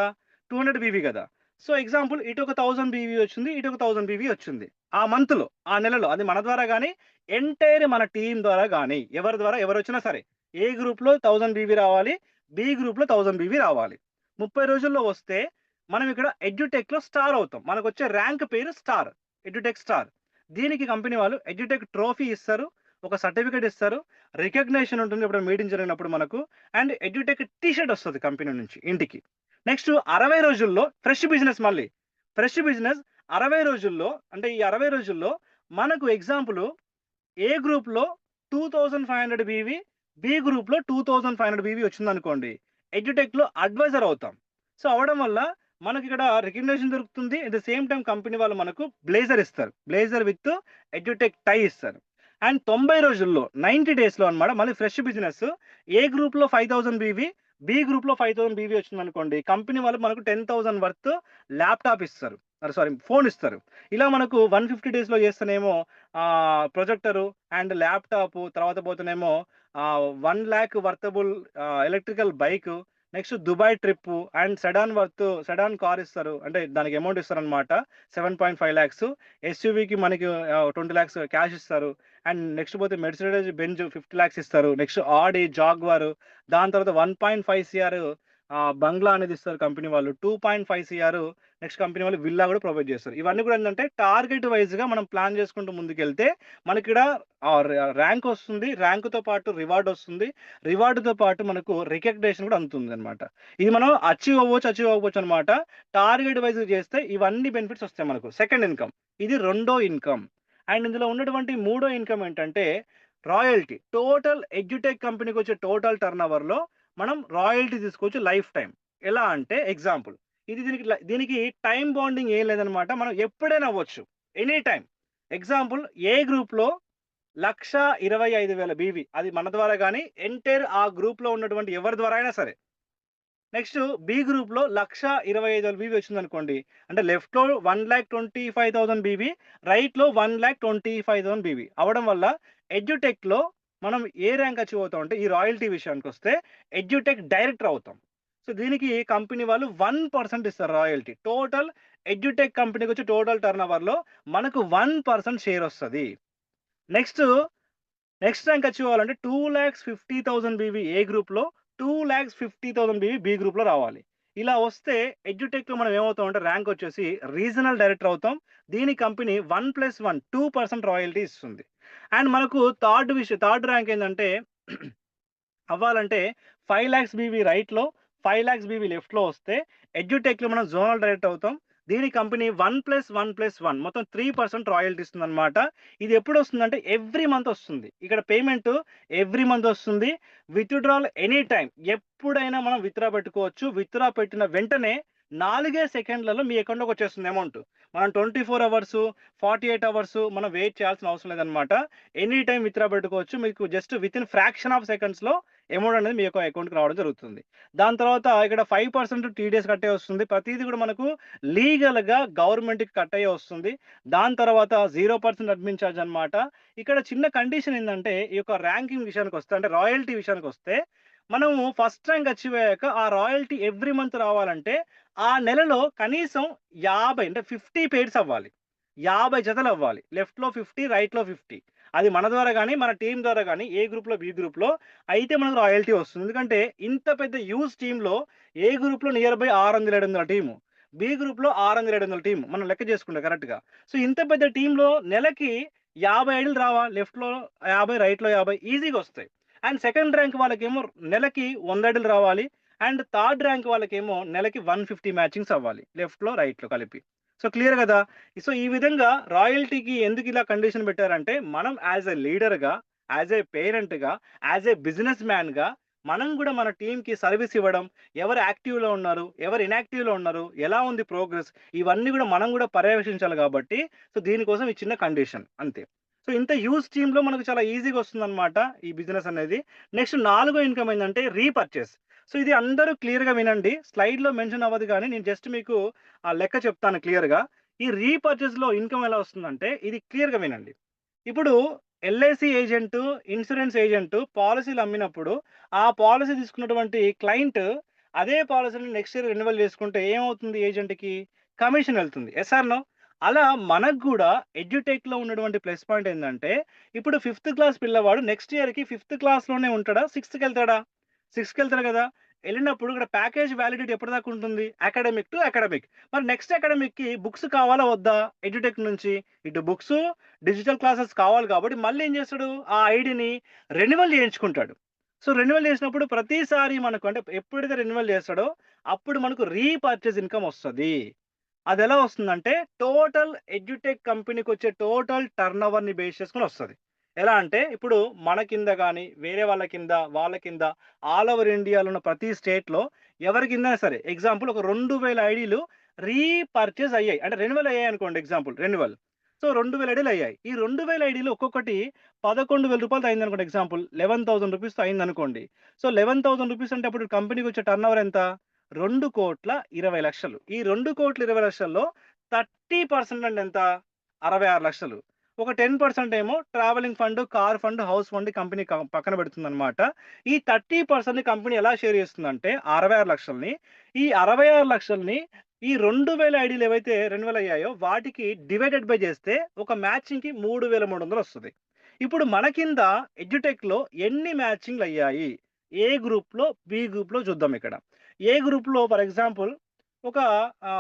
Speaker 1: 200 బీవీ కదా! సో, ఎగ్జాంపుల్ ఇటు ఒక 1000 బీవీ వచ్చింది. ఇటు ఒక 1000 బీవీ వచ్చింది. ఆ మంత్‌లో, ఆ నెలలో. అది మన ద్వారా గాని, ఎంటైర్ మన టీమ్ ద్వారా గాని, ఎవరి ద్వారా ఎవరొచ్చినా సరే. ఏ గ్రూప్‌లో 1000 బీవీ రావాలి. బి గ్రూప్‌లో 1000 బీవీ రావాలి. 30 రోజుల్లో వస్తే మనం ఇక్కడ ఎడ్యుటెక్‌లో స్టార్ అవుతాం. మనకొచ్చే ర్యాంక్ పేరు స్టార్. Edutech star. దీనికి కంపెనీ వాళ్ళు ఎడ్యుటెక్ ట్రోఫీ ఇస్తారు. ఒక సర్టిఫికేట్ ఇస్తారు. రికగ్నిషన్ ఉంటుంది ఎప్పుడైనా మీటింగ్ జరిగినప్పుడు మనకు. అండ్ ఎడ్యుటెక్ టీ షర్ట్ వస్తది కంపెనీ నుంచి ఇంటికి. నెక్స్ట్ 60 రోజుల్లో ఫ్రెష్ బిజినెస్ మళ్ళీ. ఫ్రెష్ బిజినెస్ 60 రోజుల్లో అంటే ఈ 60 రోజుల్లో మనకు ఎగ్జాంపుల్ ఏ గ్రూప్‌లో 2500 బీవీ, బి గ్రూప్‌లో 2500 బీవీ వచ్చిందనుకోండి. ఎడ్యుటెక్‌లో అడ్వైజర్ అవుతాం. సో, అవ్వడం వల్ల మనకిక్కడ రికగ్నిషన్ దొరుకుతుంది. At the same time company వాళ్ళు మనకు బ్లేజర్ ఇస్తారు. బ్లేజర్ విత్ ఎడ్యుటెక్ టై ఇస్తారు. అండ్ 90 రోజుల్లో 90 డేస్‌లో అన్నమాట మళ్ళీ ఫ్రెష్ బిజినెస్ ఏ గ్రూప్‌లో 5000 బీవీ, బి గ్రూప్‌లో 5000 బీవీ వచ్చిందనుకోండి. కంపెనీ వాళ్ళు మనకు 10,000 వర్త్ ల్యాప్‌టాప్ ఇస్తారు. సారీ ఫోన్ ఇస్తారు. ఇలా మనకు 150 డేస్‌లో చేస్తేనేమో ప్రొజెక్టరు అండ్ ల్యాప్‌టాపు తర్వాత పోతేనేమో 1,00,000 worthable electrical bike next Dubai trip and sedan car ఇస్తారు. అంటే దానికి అమౌంట్ ఇస్తారనమాట. 7.5 లాక్స్. ఎస్యూవీకి మనకి 20 లాక్స్ క్యాష్ ఇస్తారు. అండ్ నెక్స్ట్ పోతే మెర్సిడెస్ బెంజ్ 50 లాక్స్ ఇస్తారు. నెక్స్ట్ ఆడి, జాగ్వార్, దాని తర్వాత 1.5 సీఆర్ బంగ్లా అనేది ఇస్తారు కంపెనీ వాళ్ళు. 2.5 సీఆర్ నెక్స్ట్ కంపెనీ వాళ్ళు విల్లా కూడా ప్రొవైడ్ చేస్తారు. ఇవన్నీ కూడా ఏంటంటే టార్గెట్ వైజ్‌గా మనం ప్లాన్ చేసుకుంటూ ముందుకెళ్తే మనకిక్కడ ర్యాంక్ వస్తుంది. ర్యాంక్‌తో పాటు రివార్డ్ వస్తుంది. రివార్డ్‌తో పాటు మనకు రికగ్నిషన్ కూడా అందుతుందనమాట. ఇది మనం అచీవ్ అవ్వచ్చు అనమాట. టార్గెట్ వైస్‌గా చేస్తే ఇవన్నీ బెనిఫిట్స్ వస్తాయి మనకు. Second income. ఇది రెండో ఇన్‌కమ్. అండ్ ఇందులో ఉన్నటువంటి మూడో ఇన్‌కమ్ ఏంటంటే రాయల్టీ. టోటల్ ఎడ్యుటెక్ కంపెనీకొచ్చే టోటల్ టర్నోవర్‌లో మనం రాయల్టీ తీసుకోవచ్చు లైఫ్ టైమ్. ఎలా అంటే ఎగ్జాంపుల్ ఇది దీనికి టైమ్ బాండింగ్ ఏం లేదనమాట. మనం ఎప్పుడైనా అవ్వచ్చు. Any time. ఎగ్జాంపుల్ ఏ గ్రూప్‌లో 1,25,000 బీవీ. అది మన ద్వారా గాని ఎంటైర్ ఆ గ్రూప్‌లో ఉన్నటువంటి ఎవరి ద్వారా అయినా సరే. నెక్స్ట్ బి గ్రూప్‌లో 1,25,000 బీవీ వచ్చిందనుకోండి. అంటే లెఫ్ట్‌లో 1,25,000 బీవీ, రైట్‌లో 1,25,000 బీవీ అవ్వడం వల్ల ఎడ్యుటెక్‌లో మనం ఏ ర్యాంక్ అచీవ్ అవుతాం అంటే ఈ రాయల్టీ విషయానికొస్తే ఎడ్యుటెక్ డైరెక్టర్ అవుతాం. సో దీనికి కంపెనీ వాళ్ళు 1% ఇస్తారు రాయల్టీ. టోటల్ ఎడ్యుటెక్ కంపెనీకొచ్చే టోటల్ టర్నోవర్‌లో మనకు 1% షేర్ వస్తది. నెక్స్ట్ నెక్స్ట్ ర్యాంక్ అచీవ్ అవ్వాలంటే 2,50,000 బీవీ ఏ గ్రూప్‌లో, 2,50,000 బీవీ బి గ్రూప్‌లో రావాలి. ఇలా వస్తే ఎడ్యుటెక్‌లో మనం ఏమవుతాం అంటే ర్యాంక్ వచ్చేసి రీజనల్ డైరెక్టర్ అవుతాం. దీని కంపెనీ 1+1 2% రాయల్టీ ఇస్తుంది. అండ్ మనకు థర్డ్ ర్యాంక్ ఏందంటే అవ్వాలంటే 5,00,000 బీవీ రైట్‌లో, 5,00,000 బీవీ లెఫ్ట్‌లో వస్తే ఎడ్యుటెక్‌లో మనం జోనల్ డైరెక్టర్ అవుతాం. దీని కంపెనీ 1+1+1 మొత్తం 3% రాయల్టీ ఇస్తుందనమాట. ఇది ఎప్పుడొస్తుందంటే ఎవ్రీ మంత్ వస్తుంది. ఇక్కడ పేమెంట్ ఎవ్రీ మంత్ వస్తుంది. Withdrawal any time. ఎప్పుడైనా మనం విత్‌డ్రా పెట్టుకోవచ్చు. విత్‌డ్రా పెట్టిన వెంటనే 4 సెకండ్లలో మీ అకౌంట్‌లోకి వచ్చేస్తుంది అమౌంట్. మనం 24 అవర్స్, 48 అవర్స్ మనం వెయిట్ చేయాల్సిన అవసరం లేదనమాట. ఎనీ టైమ్ విత్‌డ్రా పెట్టుకోవచ్చు. మీకు జస్ట్ వితిన్ ఫ్రాక్షన్ ఆఫ్ సెకండ్స్‌లో అమౌంట్ అనేది మీ యొక్క అకౌంట్‌కి రావడం జరుగుతుంది. దాని తర్వాత ఇక్కడ 5% టీడీఎస్ కట్టే వస్తుంది. ప్రతీది కూడా మనకు లీగల్‌గా గవర్నమెంట్‌కి కట్ అయ్యే వస్తుంది. దాని తర్వాత 0% అడ్మిన్ చార్జ్ అనమాట. ఇక్కడ చిన్న కండిషన్ ఏందంటే ఈ యొక్క ర్యాంకింగ్ విషయానికొస్తే అంటే రాయల్టీ విషయానికొస్తే మనము ఫస్ట్ ర్యాంక్ అచీవ్ అయ్యాక ఆ రాయల్టీ ఎవ్రీ మంత్ రావాలంటే ఆ నెలలో కనీసం 50 అంటే 50 పెయిర్స్ అవ్వాలి. 50 జతలు అవ్వాలి. లెఫ్ట్‌లో 50, రైట్‌లో 50. అది మన ద్వారా గాని, మన టీమ్ ద్వారా గాని ఏ గ్రూప్‌లో, బి గ్రూప్‌లో అయితే మనకు రాయల్టీ వస్తుంది. ఎందుకంటే ఇంత పెద్ద హ్యూజ్ టీమ్‌లో ఏ గ్రూప్‌లో నియర్ బై 600, 700 టీము. బి గ్రూప్‌లో 600, 700 టీమ్. మనం లెక్క చేసుకుంటే కరెక్ట్‌గా. సో ఇంత పెద్ద టీమ్‌లో నెలకి 50 ఐడీలు రావా? లెఫ్ట్‌లో 50, రైట్‌లో 50 ఈజీగా వస్తాయి. అండ్ సెకండ్ ర్యాంక్ వాళ్ళకేమో నెలకి 100 ఐడీలు రావాలి. అండ్ థర్డ్ ర్యాంక్ వాళ్ళకేమో నెలకి 150 మ్యాచింగ్స్ అవ్వాలి. లెఫ్ట్‌లో, రైట్‌లో కలిపి. సో క్లియర్ గదా! సో ఈ విధంగా రాయల్టీకి ఎందుకు ఇలా కండిషన్ పెట్టారంటే మనం యాస్ ఎ లీడర్‌గా, యాస్ ఎ పేరెంట్‌గా, యాస్ ఎ బిజినెస్ మ్యాన్‌గా మనం గూడా మన టీమ్‌కి సర్వీస్ ఇవ్వడం, ఎవరు యాక్టివ్‌లో ఉన్నారు, ఎవరు ఇనాక్టివ్‌లో ఉన్నారు, ఎలా ఉంది ప్రోగ్రెస్ ఇవన్నీ గూడా మనం గూడా పర్యవేక్షించాలి గాబట్టి సో దీనికోసం ఈ చిన్న కండిషన్ అంతే. సో ఇంత హ్యూజ్ టీమ్‌లో మనకు చాలా ఈజీగా వస్తుందన్నమాట ఈ బిజినెస్ అనేది. నెక్స్ట్ నాలుగో ఇన్‌కమ్ ఏందంటే రీపర్చేస్. సో ఇది అందరూ క్లియర్‌గా వినండి. స్లైడ్‌లో మెన్షన్ అవ్వదు గానీ నేను జస్ట్ మీకు ఆ లెక్క చెప్తాను క్లియర్‌గా. ఈ రీపర్చేస్‌లో ఇన్‌కమ్ ఎలా వస్తుందంటే ఇది క్లియర్‌గా వినండి. ఇప్పుడు ఎల్ఐసి ఏజెంటు, ఇన్స్యూరెన్స్ ఏజెంటు పాలిసీలు అమ్మినప్పుడు ఆ పాలిసీ తీసుకున్నటువంటి క్లయింట్ అదే పాలిసీని నెక్స్ట్ ఇయర్ రెన్యువల్ చేసుకుంటే ఏమవుతుంది ఏజెంట్‌కి? కమిషన్ ఎళ్తుంది. Yes or no? అలా మనకు గూడా ఎడ్యుటెక్‌లో ఉన్నటువంటి ప్లస్ పాయింట్ ఏందంటే ఇప్పుడు ఫిఫ్త్ క్లాస్ పిల్లవాడు నెక్స్ట్ ఇయర్‌కి ఫిఫ్త్ క్లాస్‌లోనే ఉంటాడా? సిక్స్త్‌కెళ్తాడా? సిక్స్త్‌కెళ్తాడు గదా! ఎళ్ళినప్పుడు ఇక్కడ ప్యాకేజ్ వ్యాలిడిటీ ఎప్పటిదాకా ఉంటుంది? Academic to academic. మరి నెక్స్ట్ అకాడమిక్‌కి బుక్స్ కావాలా వద్దా? ఎడ్యుటెక్ నుంచి ఇటు బుక్సు, డిజిటల్ క్లాసెస్ కావాలి కాబట్టి మళ్ళీ ఏం చేస్తాడు? ఆ ఐడీని రెన్యువల్ చేయించుకుంటాడు. సో, రెన్యువల్ చేసినప్పుడు ప్రతిసారి మనకు అంటే ఎప్పుడైతే రెన్యువల్ చేస్తాడో అప్పుడు మనకు రీపర్చేజ్ ఇన్‌కమ్ వస్తది. అదెలా వస్తుందంటే టోటల్ ఎడ్యుటెక్ కంపెనీకొచ్చే టోటల్ టర్నోవర్‌ని బేస్ చేసుకొని వస్తది. ఎలా అంటే ఇప్పుడు మన కింద గాని, వేరే వాళ్ళ కింద ఆల్ ఓవర్ ఇండియాలో ఉన్న ప్రతి స్టేట్‌లో ఎవరి కిందైనా సరే ఎగ్జాంపుల్ ఒక 2,000 ఐడీలు రీపర్చేజ్ అయ్యాయి. అంటే రెన్యువల్ అయ్యాయనుకోండి ఎగ్జాంపుల్ రెన్యువల్. సో, 2,000 ఐడీలు అయ్యాయి. ఈ 2,000 ఐడీలు ఒక్కొక్కటి రూ. 11,000 అయిందనుకోండి ఎగ్జాంపుల్. 11,000 అయిందనుకోండి. సో, 11,000 అంటే అప్పుడు కంపెనీకొచ్చే టర్నోవర్ ఎంత? 2,20,00,000. ఈ 2,20,00,000లో 30% అంటే ఎంత? 66,00,000. ఒక 10% ఏమో travelling fund, car fund, house fund company పక్కన పెడుతుందనమాట. ఈ 30% కంపెనీ ఎలా షేర్ చేస్తుందంటే 66,00,000ని ఈ 66,00,000ని ఈ 2000 ఐడీలు ఏవైతే రెన్యువల్ అయ్యాయో వాటికి డివైడెడ్ బై చేస్తే ఒక మ్యాచింగ్‌కి 3,300 వస్తది. ఇప్పుడు మన కింద ఎడ్యుటెక్‌లో ఎన్ని మ్యాచింగ్‌లు అయ్యాయి? ఏ గ్రూప్‌లో, బి గ్రూప్‌లో చూద్దాం ఇక్కడ. ఏ గ్రూప్‌లో ఫర్ ఎగ్జాంపుల్ ఒక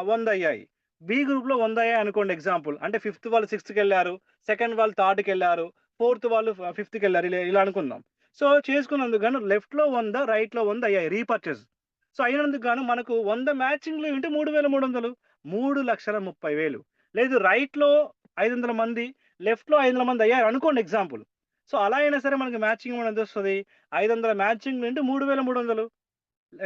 Speaker 1: 100 అయ్యాయి. బి గ్రూప్‌లో 100 అయ్యాయి అనుకోండి ఎగ్జాంపుల్. అంటే ఫిఫ్త్ వాళ్ళు సిక్స్త్‌కెళ్లారు. సెకండ్ వాళ్ళు థర్డ్‌కెళ్లారు. ఫోర్త్ వాళ్ళు ఫిఫ్త్‌కెళ్లారు. ఇలా అనుకుందాం. సో, చేసుకున్నందుకు గాను లెఫ్ట్‌లో 100, రైట్‌లో 100 అయ్యాయి రీపర్చేజ్. సో, అయినందుకు గాను మనకు 100 మ్యాచింగ్‌లు ఇంటూ 3,300 3,30,000 లేదు రైట్‌లో 500 మంది, లెఫ్ట్‌లో 500 మంది అయ్యారు అనుకోండి ఎగ్జాంపుల్. సో, అలా అయినా సరే మనకి మ్యాచింగ్ అమౌంట్ ఎంతొస్తది? 500 మ్యాచింగ్‌లు ఇంటూ 3,300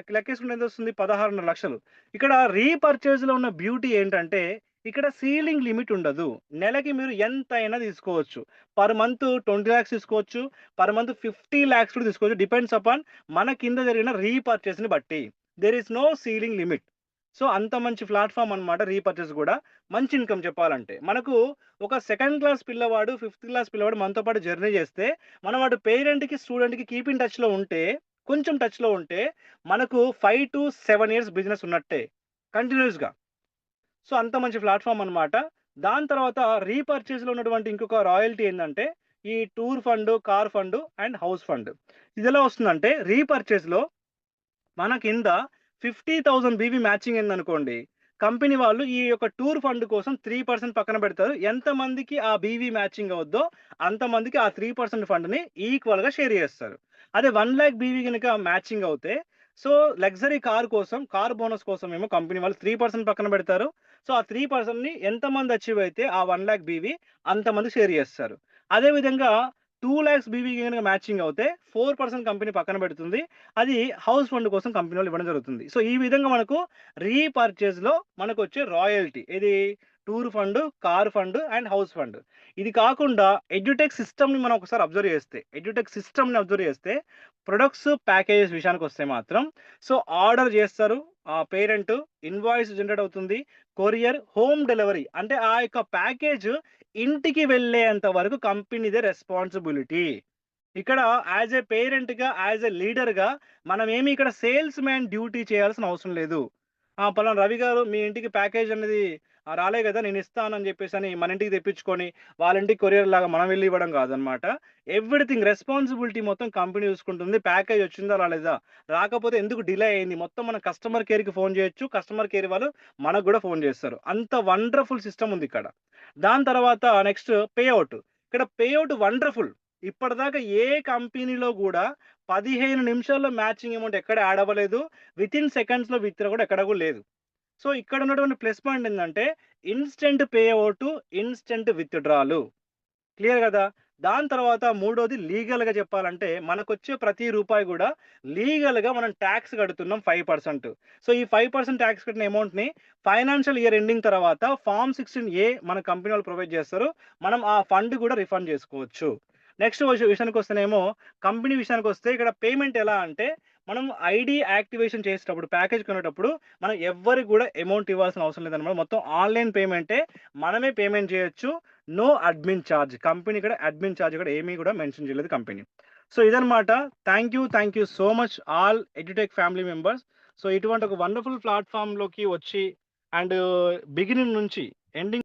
Speaker 1: లెక్కేసుకుంటే ఎంతొస్తుంది? 16,500,000. ఇక్కడ రీపర్చేజ్‌లో ఉన్న బ్యూటీ ఏంటంటే, ఇక్కడ సీలింగ్ లిమిట్ ఉండదు. నెలకి మీరు ఎంతైనా తీసుకోవచ్చు. పర్ మంత్ 20,00,000 తీసుకోవచ్చు. పర్ మంత్ 50,00,000 కూడా తీసుకోవచ్చు. డిపెండ్స్ అపాన్ మన కింద జరిగిన రీపర్చేజ్‌ని బట్టి. There is no ceiling limit. So, అంత మంచి ప్లాట్‌ఫార్మ్ అన్నమాట రీపర్చేజ్ గూడా. మంచి ఇన్‌కమ్ చెప్పాలంటే. మనకు ఒక సెకండ్ క్లాస్ పిల్లవాడు, ఫిఫ్త్ క్లాస్ పిల్లవాడు మనతో పాటు జర్నీ చేస్తే, మనం వాడు పేరెంట్‌కి, స్టూడెంట్‌కి కీప్ ఇన్ టచ్‌లో ఉంటే, కొంచెం టచ్‌లో ఉంటే మనకు 5-7 ఇయర్స్ బిజినెస్ ఉన్నట్టే. కంటిన్యూయస్‌గా. సో, అంత మంచి ప్లాట్‌ఫార్మ్ అన్నమాట. దాని తర్వాత రీపర్చేజ్‌లో ఉన్నటువంటి ఇంకొక రాయల్టీ ఏందంటే, ఈ tour fund, car fund and house fund. ఇదెలా వస్తుందంటే రీపర్చేజ్‌లో మన కింద 50,000 బీవీ మ్యాచింగ్ అయిందనుకోండి. కంపెనీ వాళ్ళు ఈ యొక్క టూర్ ఫండ్ కోసం 3% పక్కన పెడతారు. ఎంతమందికి ఆ బీవీ మ్యాచింగ్ అవుద్దో అంతమందికి ఆ 3% ఫండ్‌ని ఈక్వల్‌గా షేర్ చేస్తారు. అదే 1,00,000 బీవీ గనుక మ్యాచింగ్ అవుతే సో, లగ్జరీ కార్ కోసం, కార్ బోనస్ కోసం ఏమో కంపెనీ వాళ్ళు 3% పక్కన పెడతారు. సో, ఆ 3%ని ఎంతమంది అచీవ్ అయితే ఆ 1,00,000 బీవీ అంతమంది షేర్ చేస్తారు. అదే విధంగా 2,00,000 బీవీ గనుక మ్యాచింగ్ అవుతే 4% కంపెనీ పక్కన పెడుతుంది. అది హౌస్ ఫండ్ కోసం కంపెనీ వాళ్ళు ఇవ్వడం జరుగుతుంది. సో, ఈ విధంగా మనకు రీపర్చేజ్‌లో మనకొచ్చే రాయల్టీ. ఇది tour fund, car fund and house fund. ఇది కాకుండా ఎడ్యుటెక్ సిస్టమ్‌ని అబ్జర్వ్ చేస్తే ప్రొడక్ట్స్, ప్యాకేజెస్ విషయానికొస్తే మాత్రం సో, ఆర్డర్ చేస్తారు. పేరెంట్ ఇన్వాయిస్ జనరేట్ అవుతుంది. కొరియర్, హోమ్ డెలివరీ అంటే ఆ యొక్క ప్యాకేజ్ ఇంటికి వెళ్ళేంత వరకు కంపెనీదే రెస్పాన్సిబిలిటీ. ఇక్కడ యాస్ ఎ పేరెంట్‌గా, యాస్ ఎ లీడర్‌గా మనమేమి ఇక్కడ సేల్స్ మ్యాన్ డ్యూటీ చేయాల్సిన అవసరం లేదు. పలానా రవి గారు మీ ఇంటికి ప్యాకేజ్ అనేది రాలే గదా! నేనిస్తానని జెప్పేసని మన ఇంటికి తెప్పించుకొని, వాళ్ళ ఇంటికి కొరియర్‌లాగా మనం వెళ్లి ఇవ్వడం గాదనమాట. ఎవ్రీథింగ్ రెస్పాన్సిబిలిటీ మొత్తం కంపెనీ చూసుకుంటుంది. ప్యాకేజ్ వచ్చిందా? రాలేదా? రాకపోతే ఎందుకు డిలే అయింది? మొత్తం మనం కస్టమర్ కేర్‌కి ఫోన్ జేయొచ్చు. కస్టమర్ కేర్ వాళ్ళు మనకు గూడా ఫోన్ జేస్తారు. అంత వండర్‌ఫుల్ సిస్టమ్ ఉందిక్కడ. దాని తర్వాత నెక్స్ట్ పే ఔట్. ఇక్కడ పే ఔట్ వండర్‌ఫుల్. ఇప్పటిదాకా ఏ కంపెనీలో గూడా 15 నిమిషాల్లో మ్యాచింగ్ అమౌంట్ ఎక్కడ యాడ్ అవ్వలేదు. వితిన్ సెకండ్స్‌లో విత్‌డ్రా గూడా ఎక్కడ గూడా లేదు. సో, ఇక్కడ ఉన్నటువంటి ప్లస్ పాయింట్ ఏందంటే instant pay out, instant withdrawal. Clear గదా! దాని తర్వాత మూడోది లీగల్‌గా చెప్పాలంటే మనకొచ్చే ప్రతి రూపాయి గూడా లీగల్‌గా మనం టాక్స్ కడుతున్నాం 5%. సో, ఈ 5% టాక్స్ కట్టిన అమౌంట్‌ని ఫైనాన్షియల్ ఇయర్ ఎండింగ్ తర్వాత ఫార్మ్ 16 మన కంపెనీ వాళ్ళు ప్రొవైడ్ చేస్తారు. మనం ఆ ఫండ్ గూడా రిఫండ్ చేసుకోవచ్చు. నెక్స్ట్ విషయానికొస్తేనేమో కంపెనీ విషయానికొస్తే ఇక్కడ పేమెంట్ ఎలా అంటే మనం ఐడీ యాక్టివేషన్ చేసేటప్పుడు ప్యాకేజ్ కొనేటప్పుడు మనం ఎవ్వరికి గూడా అమౌంట్ ఇవ్వాల్సిన అవసరం లేదనమాట. మొత్తం ఆన్‌లైన్ పేమెంటే. మనమే పేమెంట్ చేయొచ్చు. No admin charge. కంపెనీ ఇక్కడ అడ్మిన్ చార్జ్ కూడా ఏమీ కూడా మెన్షన్ చేయలేదు కంపెనీ. సో, ఇదనమాట. Thank you so much all edutech family members. So, ఇటువంటి ఒక వండర్‌ఫుల్ ప్లాట్‌ఫార్మ్‌లోకి వచ్చి అండ్ బిగినింగ్ నుంచి ఎండింగ్